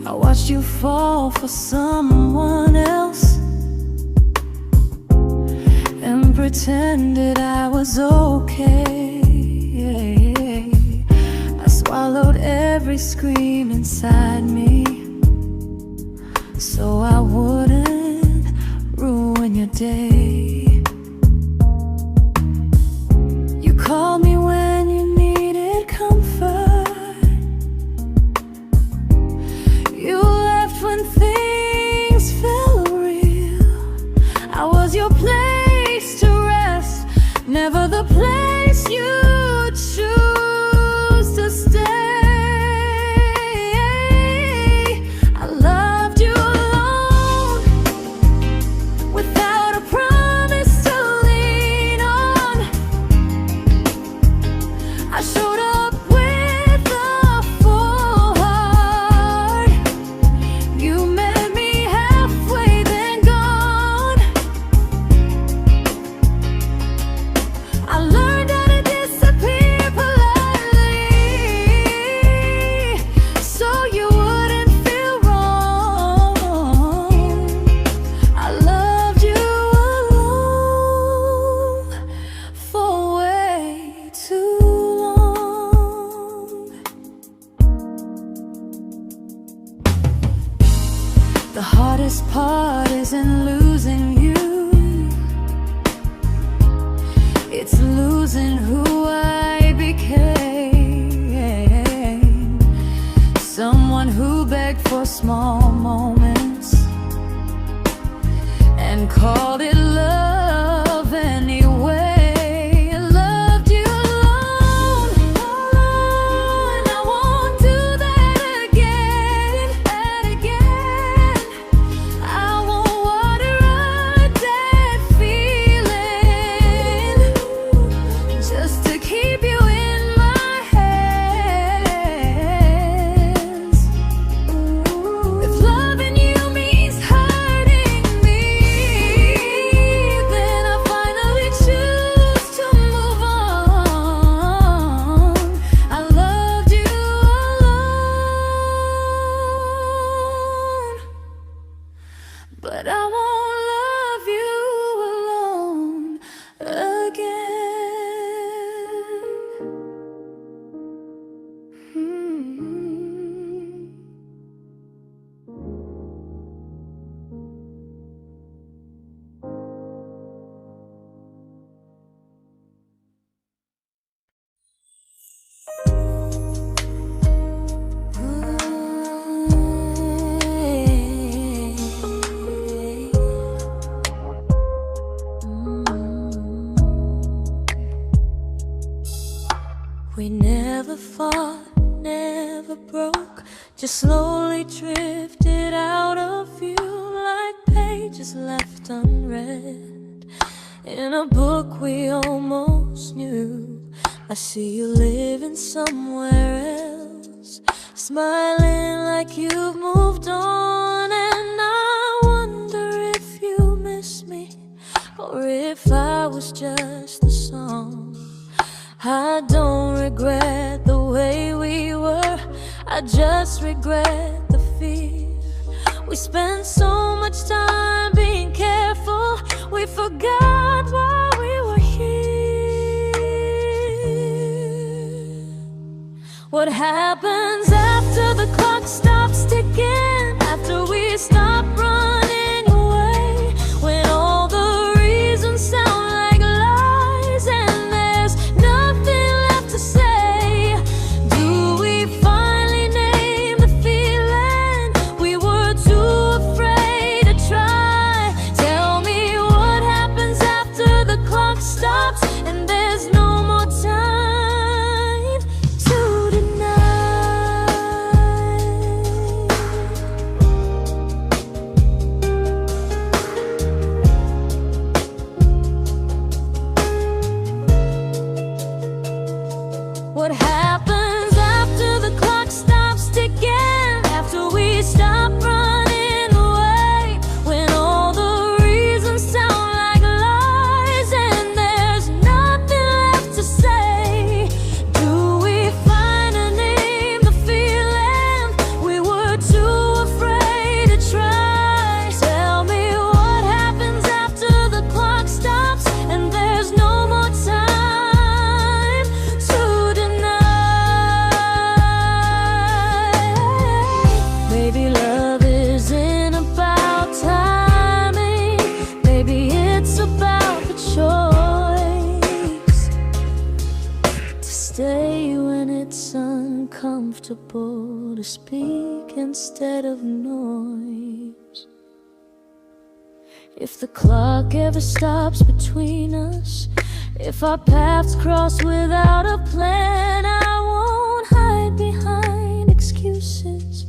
I watched you fall for someone else and pretended I was okay. I swallowed every scream inside me so I wouldn't ruin your day. You called me when you needed comfort. You left when things felt real. I was your place to rest, never the place you choose to stay. I loved you alone, without a promise to lean on. I showed up with a full heart. You met me halfway, then gone. I learned how to disappear politely, so you wouldn't feel wrong. I loved you alone for way too long. The hardest part isn't losing you, it's losing who I became. Someone who begged for small moments and called it love anyway. I loved you alone, and I won't do that again. I won't water a dead feeling just to keep you in my hands. If loving you means hurting me, then I finally choose to move on. I loved you alone, but I won't love you alone again. We never fought, never broke, just slowly drifted out of view like pages left unread in a book we almost knew. I see you living somewhere else, smiling like you've moved on, and I wonder if you miss me or if I was just the song. I don't regret the way we were, I just regret the fear. We spent so much time being careful, we forgot why we were here. What happens after the clock stops ticking, after we stop running away, when all the reasons sound like lies and there's nothing left to say? Do we finally name the feeling we were too afraid to try? Tell me what happens after the clock stops and there's no more time to deny. comfortable to speak instead of noise. If the clock ever stops between us, if our paths cross without a plan, I won't hide behind excuses.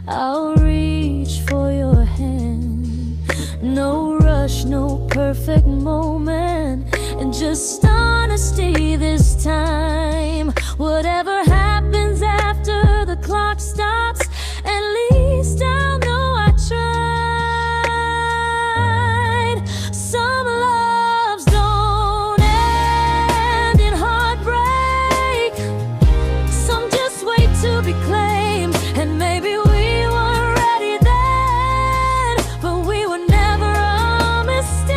I'll reach for your hand. No rush, no perfect moment, and just honesty this time. Whatever happens after the clock stops, at least I'll know I tried. Some loves don't end in heartbreak, some just wait to be claimed. And maybe we weren't ready then, but we were never a mistake.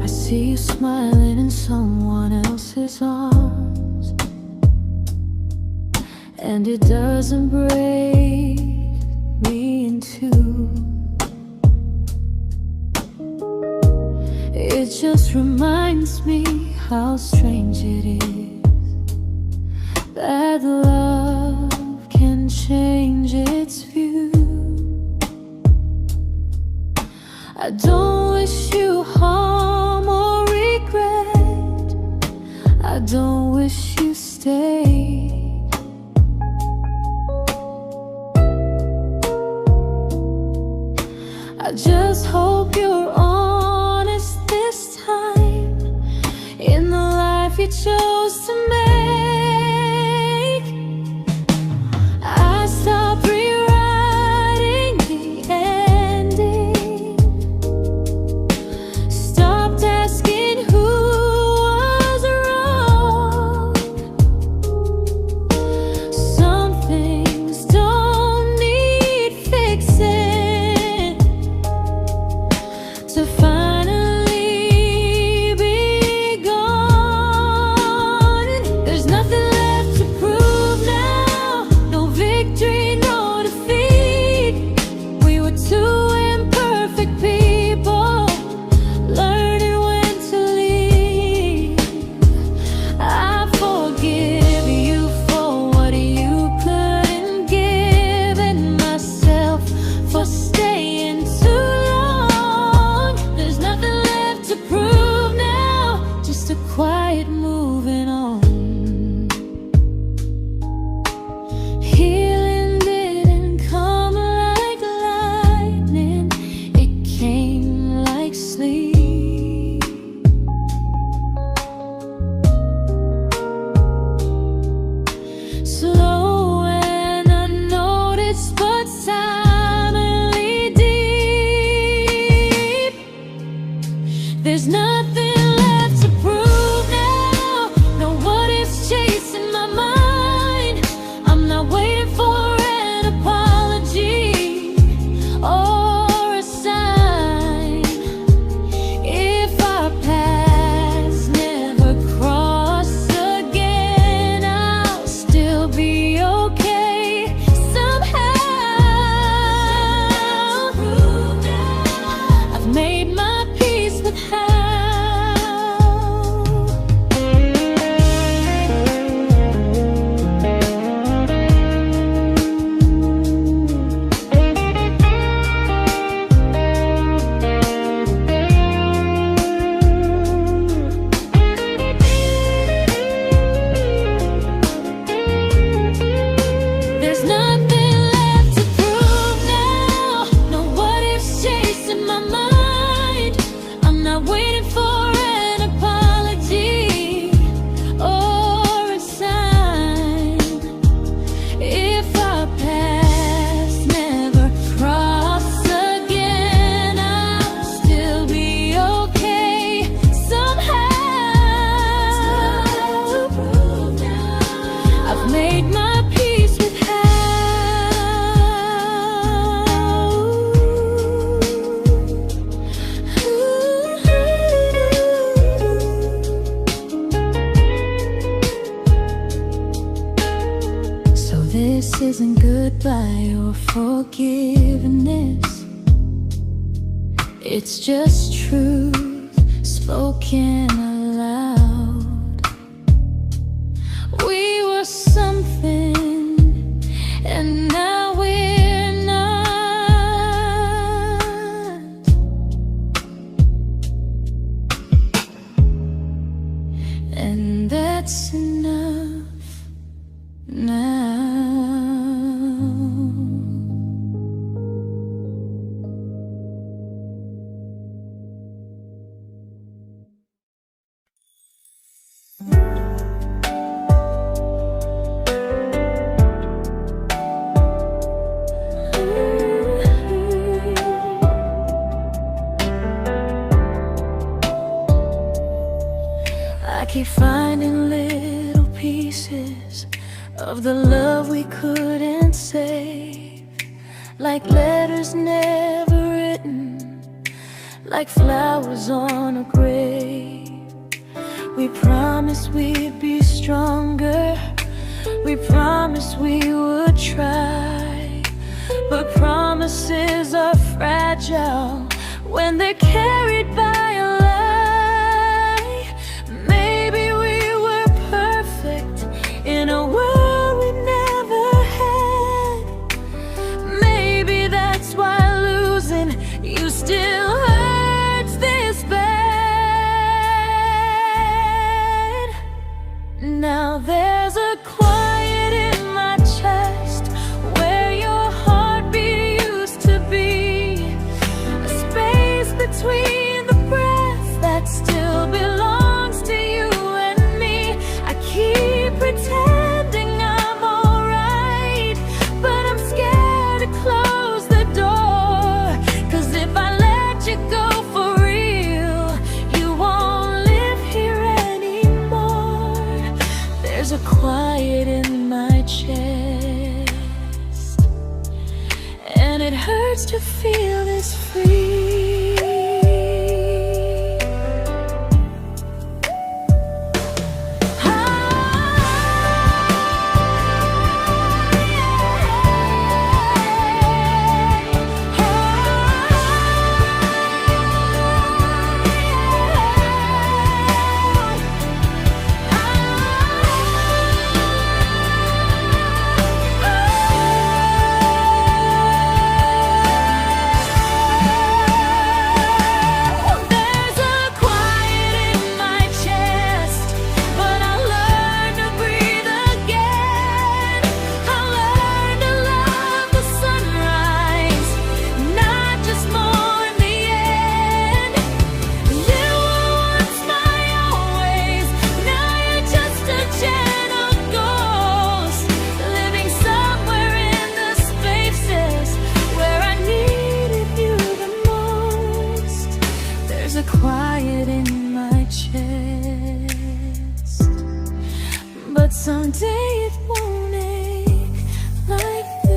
See you smiling in someone else's arms, and it doesn't break me in two. It just reminds me how strange it is that love can change its view. I don't wish you harm or regret, I don't wish you stay. I just hope you're honest this time in the life you chose to make. I stopped rewriting the ending, stopped asking who was wrong. made my peace with how. So this isn't goodbye or forgiveness, it's just truth spoken aloud. We were something, and now we're not. And that's enough now. I keep finding little pieces of the love we couldn't save, like letters never written, like flowers on a grave. We promised we'd be stronger, we promised we would try, but promises are fragile when they're carried by a lie. Maybe we were perfect in a world we never had. Maybe that's why losing you still hurts this bad. Now there's a quiet in my chest where your heartbeat used to be, a space between the breaths that still belongs to you and me. I keep pretending I'm alright, but I'm scared to close the door, 'cause if I let you go for real, you won't live here anymore. There's a quiet in my chest, and it hurts to feel this free. Quiet in my chest, but someday it won't ache like this.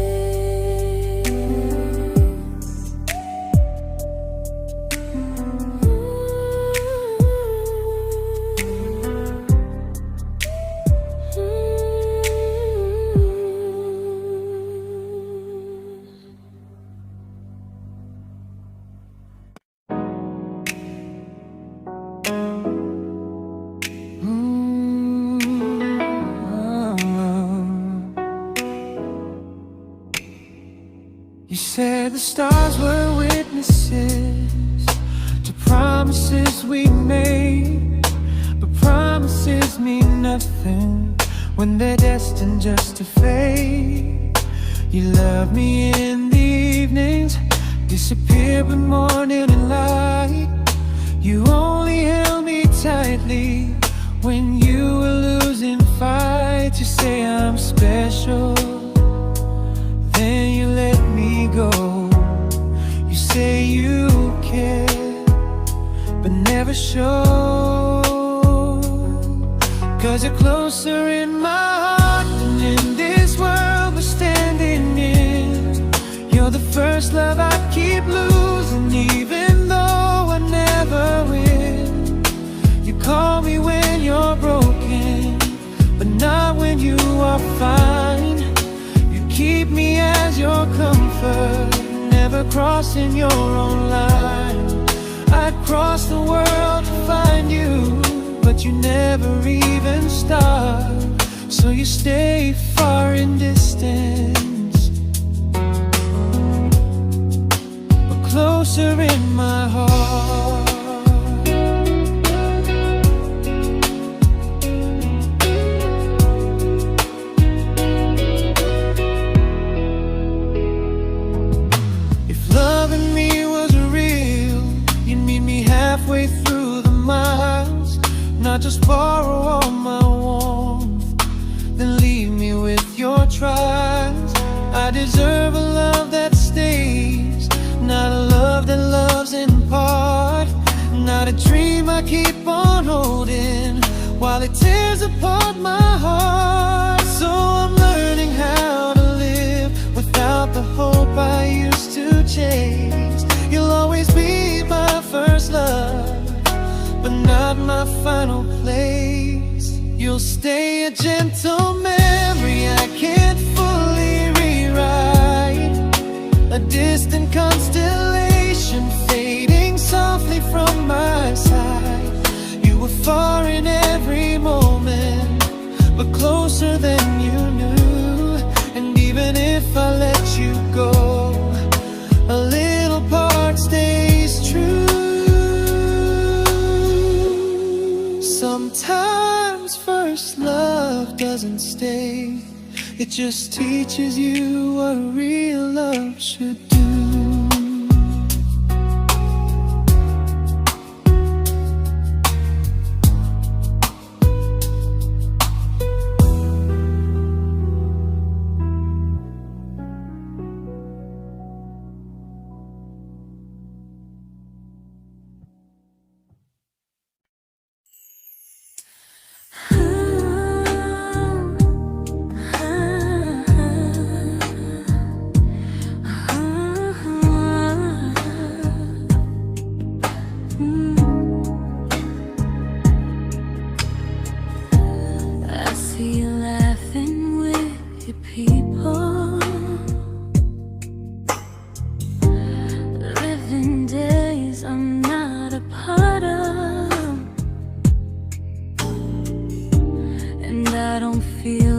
You said the stars were witnesses to promises we made, but promises mean nothing when they're destined just to fade. You love me in the evenings, disappear when morning and light. You only held me tightly when you were losing fights. You say I'm special, then you let me go. You say you care, but never show, 'cause you're closer in my heart than prefer never crossing your own line. I'd cross the world to find you, but you never even start. So you stay far in distance, but closer in my heart. Halfway through the miles, not just borrow all my warmth, then leave me with your trials. I deserve a love that stays, not a love that loves in part, not a dream I keep on holding while it tears apart my heart. So I'm learning how to live without the hope I used to chase. You'll always be my first love, but not my final place. You'll stay a gentle memory I can't fully rewrite, a distant constellation fading softly from my side. You were far in every moment, but closer than you knew. And even if I let you go, a little part stays true. Sometimes first love doesn't stay, it just teaches you what real love should do.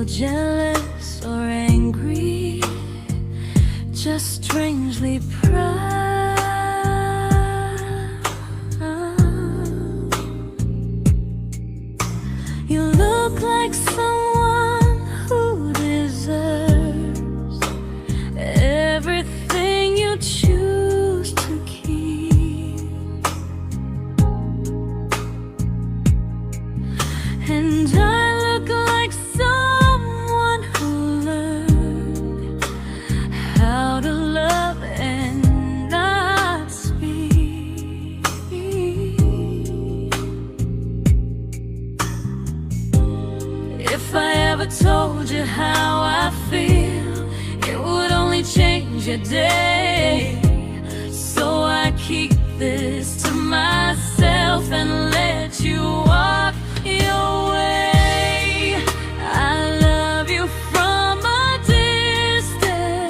Jealous or angry, just strangely proud. You look like someone who deserves everything you choose to keep. And I look like someone who learned how to love and not speak. If I ever told you how I feel, it would only change your day. So I keep this to myself and let you walk your way. I love you from a distance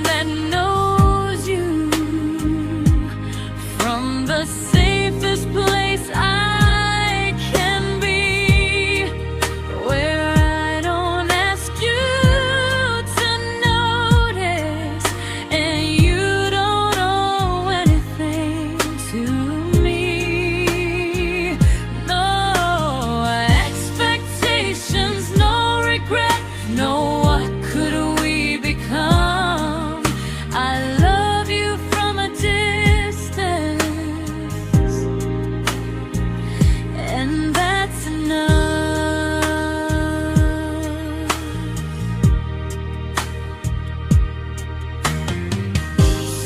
that knows you, from the safest place I can be, where I don't ask you to notice and you don't owe anything to me. No expectations, no regret, no what could we become. I love you from a distance, and that's enough.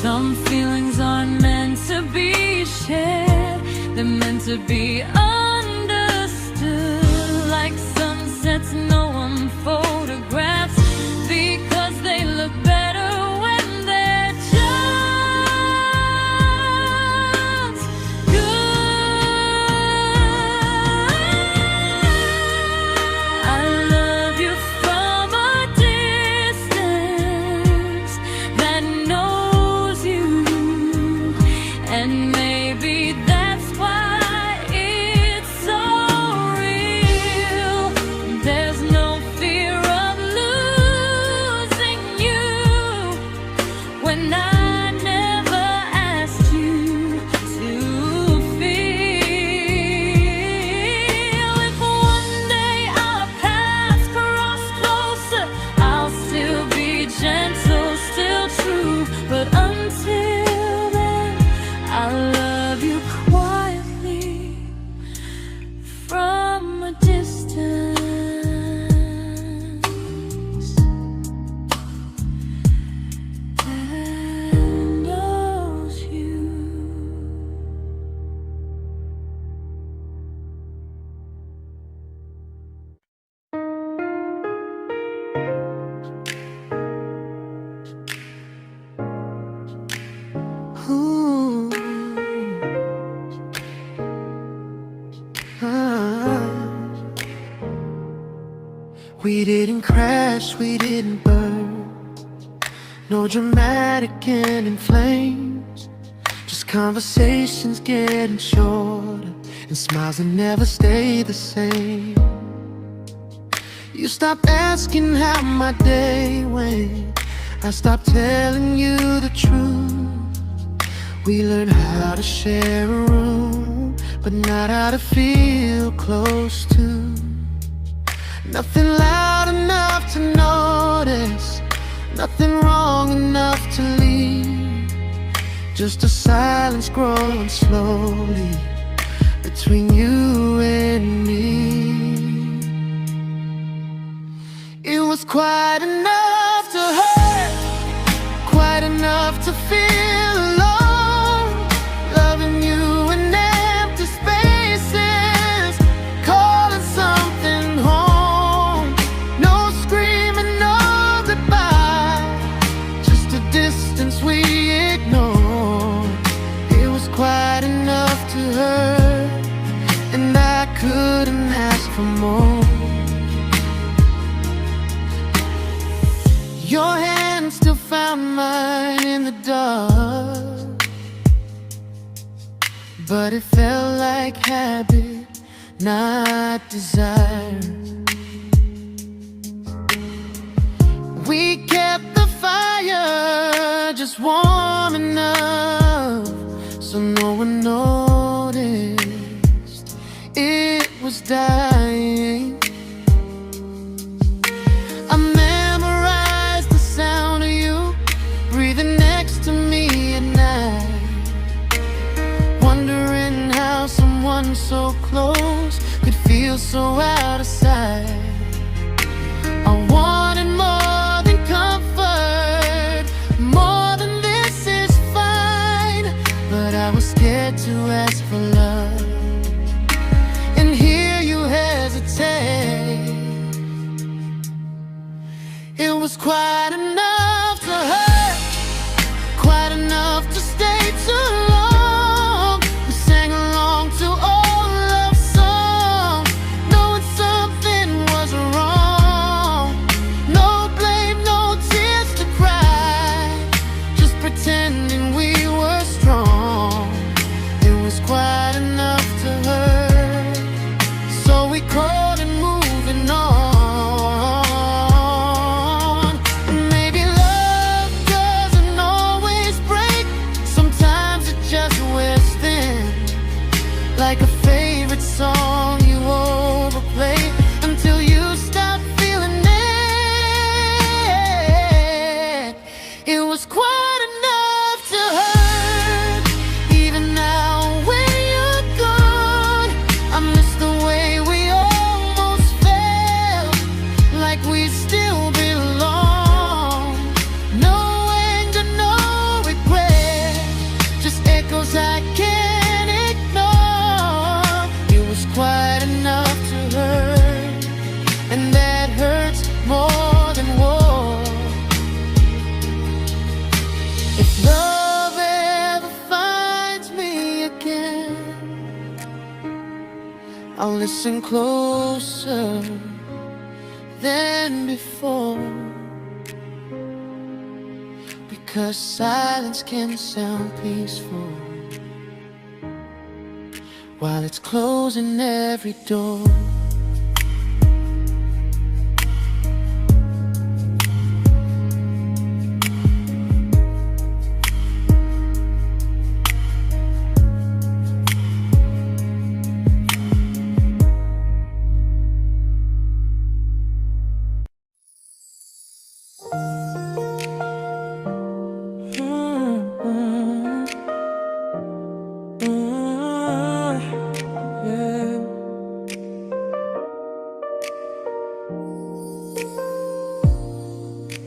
Some feelings aren't meant to be shared, they're meant to be understood. Like sunsets no one photographs, because they look better when they're just good. I love you from a distance We didn't crash, we didn't burn. No dramatic end in flames. Just conversations getting shorter, and smiles that never stay the same. You stopped asking how my day went. I stopped telling you the truth. We learned how to share a room, but not how to feel close to. Nothing loud enough to notice, nothing wrong enough to leave. Just a silence growing slowly between you and me. It was quite enough to hurt, quite enough to feel alone. Loving you in empty spaces, calling something home. No screaming, no goodbye, just a distance we ignored. It was quite enough to hurt, and I couldn't ask for more. Your hand still found mine in the dark, but it felt like habit, not desire. We kept the fire just warm enough so no one noticed it was dying. I memorized the sound of you breathing next to me at night, wondering how someone so close could feel so out of sight. I wanted more than comfort, more than this is fine, but I was scared to ask for love and hear you hesitate. It was quite enough to hurt, quite enough to stay too long. We sang along to old love songs, knowing something was wrong. No blame, no tears to cry, just pretending we were strong. It was quite enough to hurt, so we crawled and moving on. Like a favorite song you overplay until you stop feeling it. It was quite enough to hurt. Even now when you're gone, I miss the way we almost felt, like we still belong. No anger, no regret, just echoes I can't ignore. It was quite enough to hurt, and that hurts more than war. If love ever finds me again, I'll listen closer than before, because silence can sound peaceful while it's closing every door.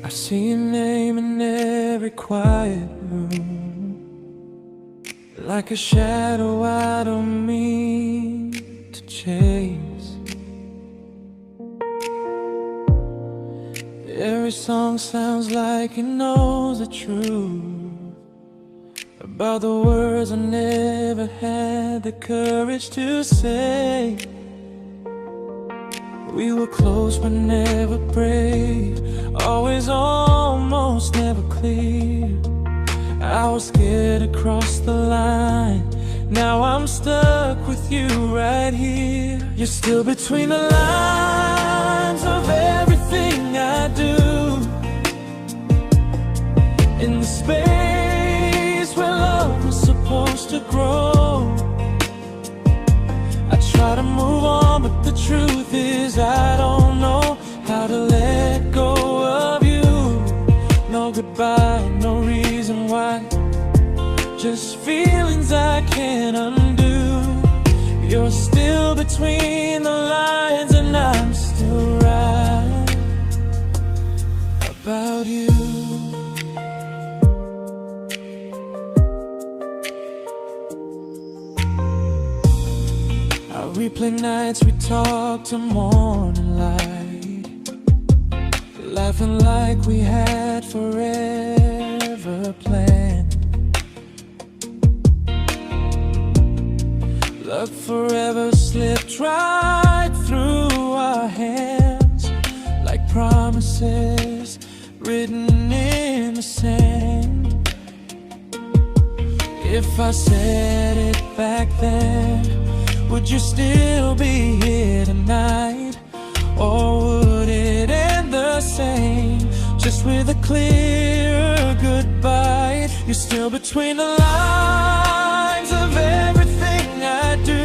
I see your name in every quiet room, like a shadow I don't mean to chase. Every song sounds like it knows the truth about the words I never had the courage to say. We were close but never brave, always almost, never clear. I was scared to cross the line, now I'm stuck with you right here. You're still between the lines of everything I do, in the space where love was supposed to grow. I try to move on, but the truth is I don't know how to let go of you. No goodbye, no reason why, just feelings I can't undo. You're still between the lines and I'm still right about you. I replay nights we talk to morning light, laughing like we had forever planned. Luck forever slipped right through our hands, like promises written in the sand. If I said it back then, would you still be here tonight? Or would it end the same, just with a clearer goodbye? You're still between the lines of everything I do,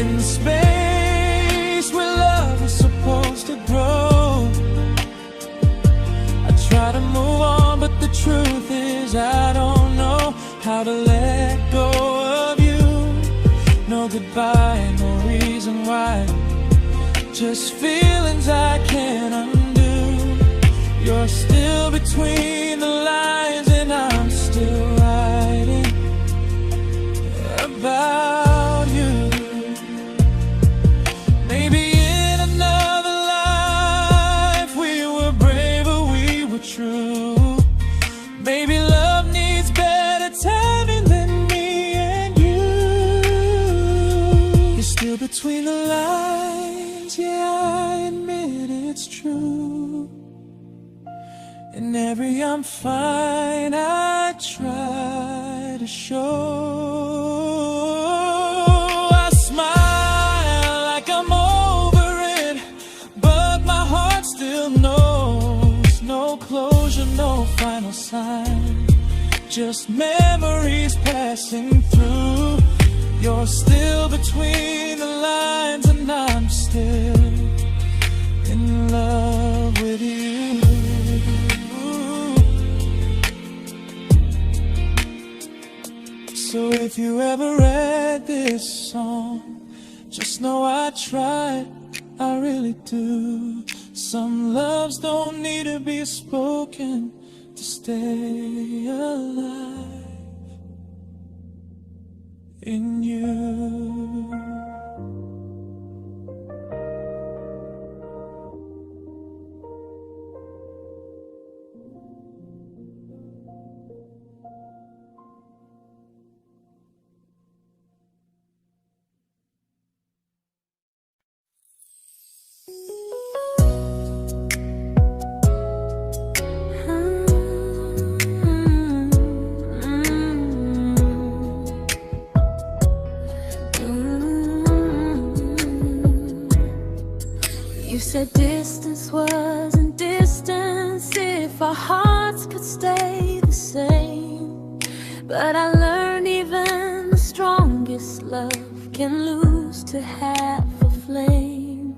in the space where love is supposed to grow. I try to move on, but the truth is I don't know how to let go of you. No goodbye, no reason why, just feelings I can't undo. You're still between the lines and I'm still writing about you. Maybe in another life we were braver, we were true. Maybe love needs better timing than me and you. You're still between the lines, yeah, I admit it's true. In every I'm fine I try to show. I smile like I'm over it, but my heart still knows. No closure, no final sign, just memories passing through. You're still between the lines and I'm still in love with you. So if you ever read this song, just know I tried, I really do. Some loves don't need to be spoken to stay alive in you. You said distance wasn't distance if our hearts could stay the same. But I learned even the strongest love can lose to half a flame.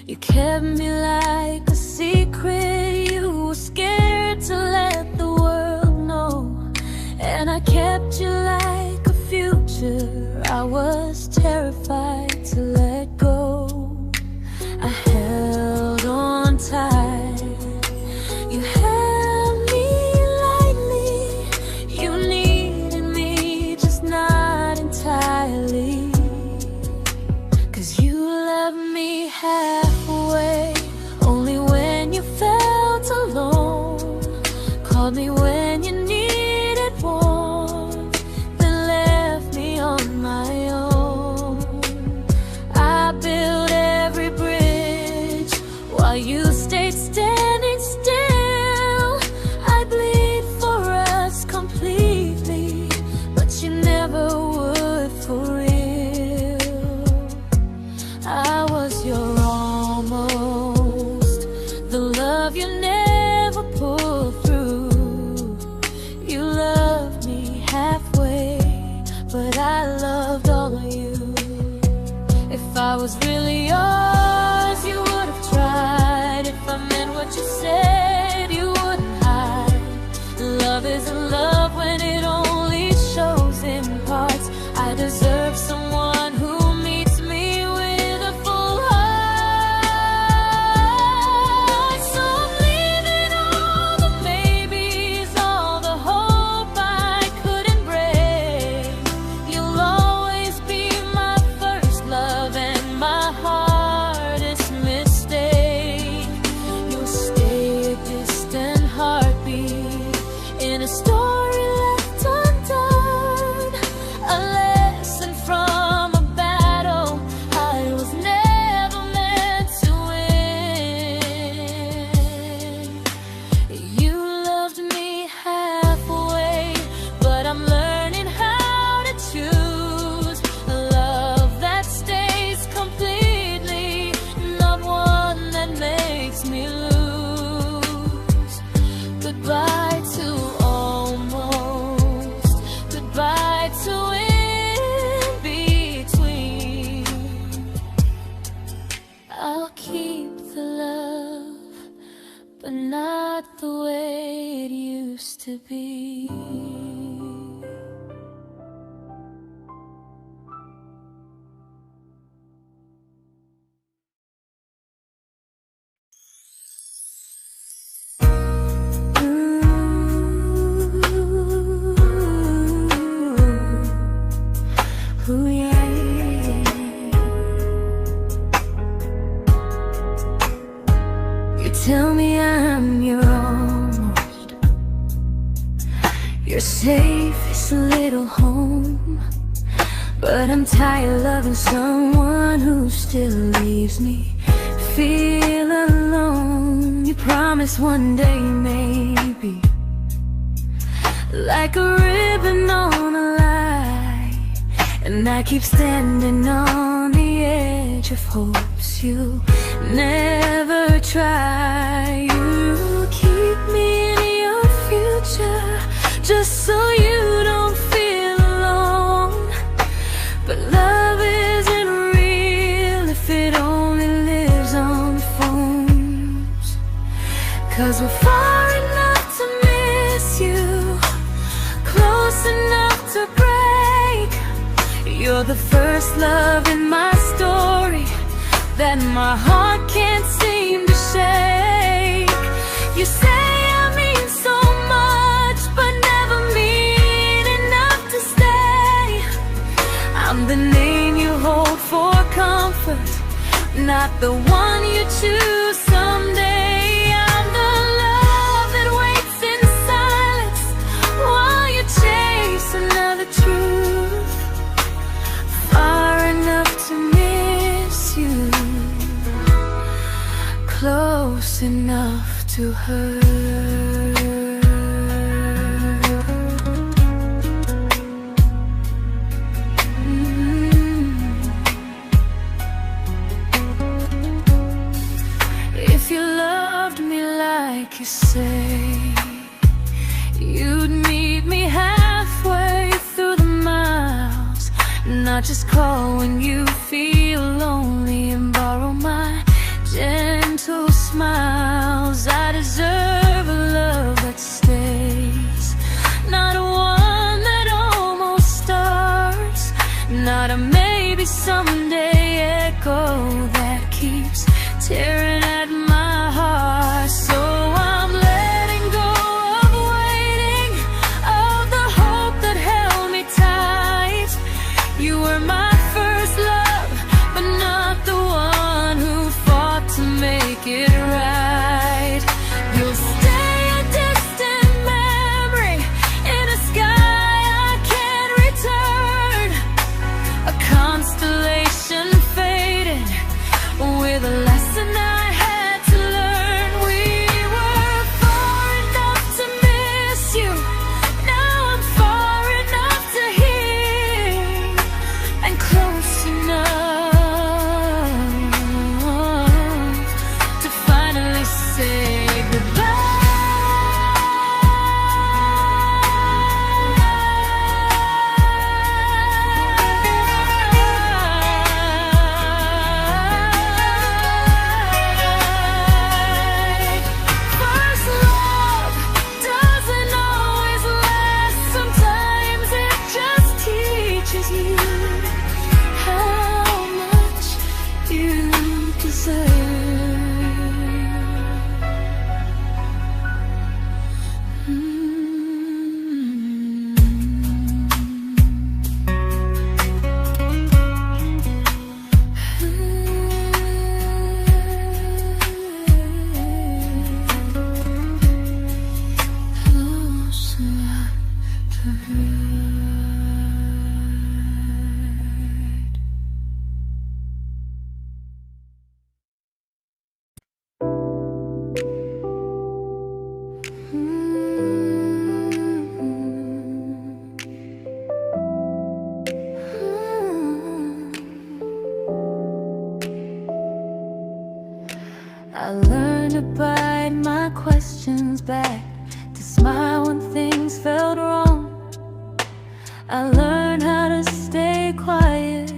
You kept me like a secret, you were scared to let the world know. And I kept you like a future, I was terrified to let go. I held on tight, you held me lightly. You needed me, just not entirely. 'Cause you loved me halfway, only when you felt alone. Called me when you needed warmth, then left me on my own. I while you stayed standing still. I bleed for us completely, but you never would for real. I was your almost, the love you never pulled through. You loved me halfway, but I loved all of you. If I was really yours, you would have tried. If I meant what you said, you wouldn't hide. Love isn't love when it only shows in parts. I deserve someone who meets me with a full heart. So I'm leaving all the maybes, all the hope I couldn't break. You'll always be my first love and my hardest mistake. You'll stay a distant heartbeat in a story left undone, a lesson from a battle I was never meant to win. You loved me halfway, but I'm learning how to choose a love that stays completely, not one that makes me lose. Goodbye to almost, goodbye to in between. I'll keep the love, but not the way it used to be. Ooh, yeah, yeah. You tell me I'm your almost, your safest little home, but I'm tired loving someone who still leaves me feel alone. You promise one day maybe, like a ribbon on a line, and I keep standing on the edge of hopes you never try. You keep me in your future just so you don't feel alone. But love isn't real if it only lives on phones. 'Cause we're far enough to miss you, close enough to break. You're the first love in my story that my heart can't seem to shake. You say I mean so much, but never mean enough to stay. I'm the name you hold for comfort, not the one you choose someday. I'm the love that waits in silence while you chase another truth. Far enough to miss you, close enough to hurt. If you loved me like you say, you'd meet me halfway through the miles, not just call when you feel lonely and borrow my gentle smiles. I deserve a love that stays, not one that almost starts, not a maybe someday echo that keeps tearing at my heart. So I'm letting go of waiting, of the hope that held me tight. You were my first love, but not the one who fought to make it right. You'll stay a distant memory in a sky I can't return, a constellation faded with a lesson I had I learned to bite my questions back, to smile when things felt wrong. I learned how to stay quiet,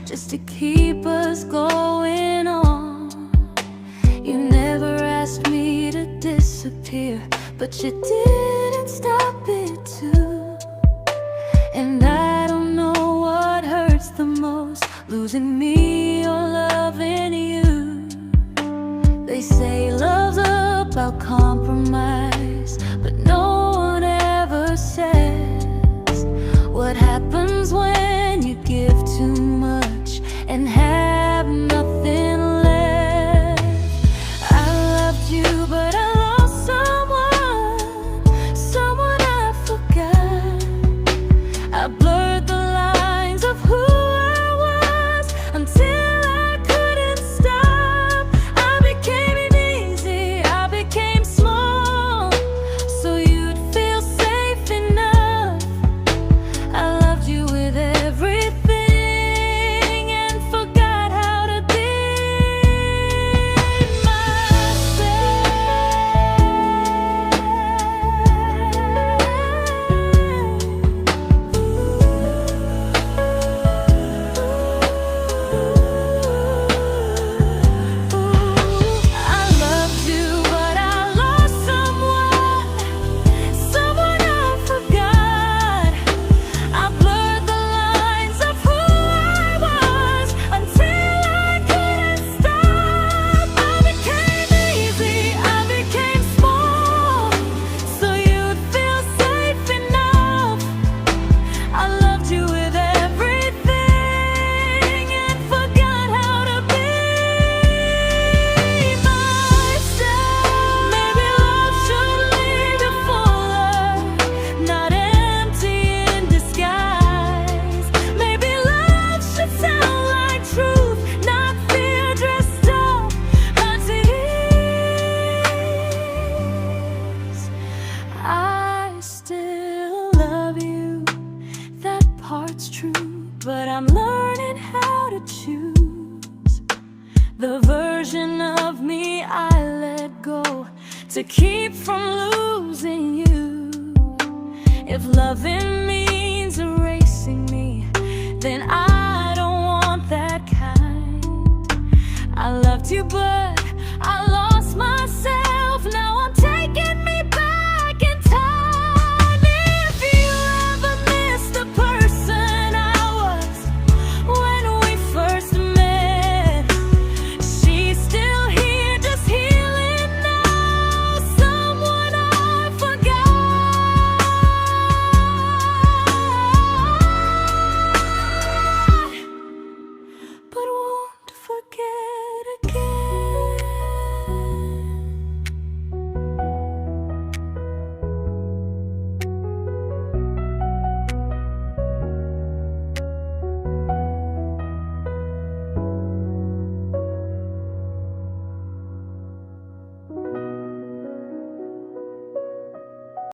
just to keep us going on. You never asked me to disappear, but you didn't stop it too. And I don't know what hurts the most, losing me or loving you. They say love's about compromise, but no one ever says what happens when you give too much and have nothing left. I loved you, but I lost someone I forgot. I blurred the lines of who I was until I couldn't stop. I became easy, I became small, so you'd feel safe enough. I loved you with everything and forgot how to be but I'm learning how to choose the version of me I let go to keep from losing you. If loving means erasing me, then I don't want that kind. I loved you, but I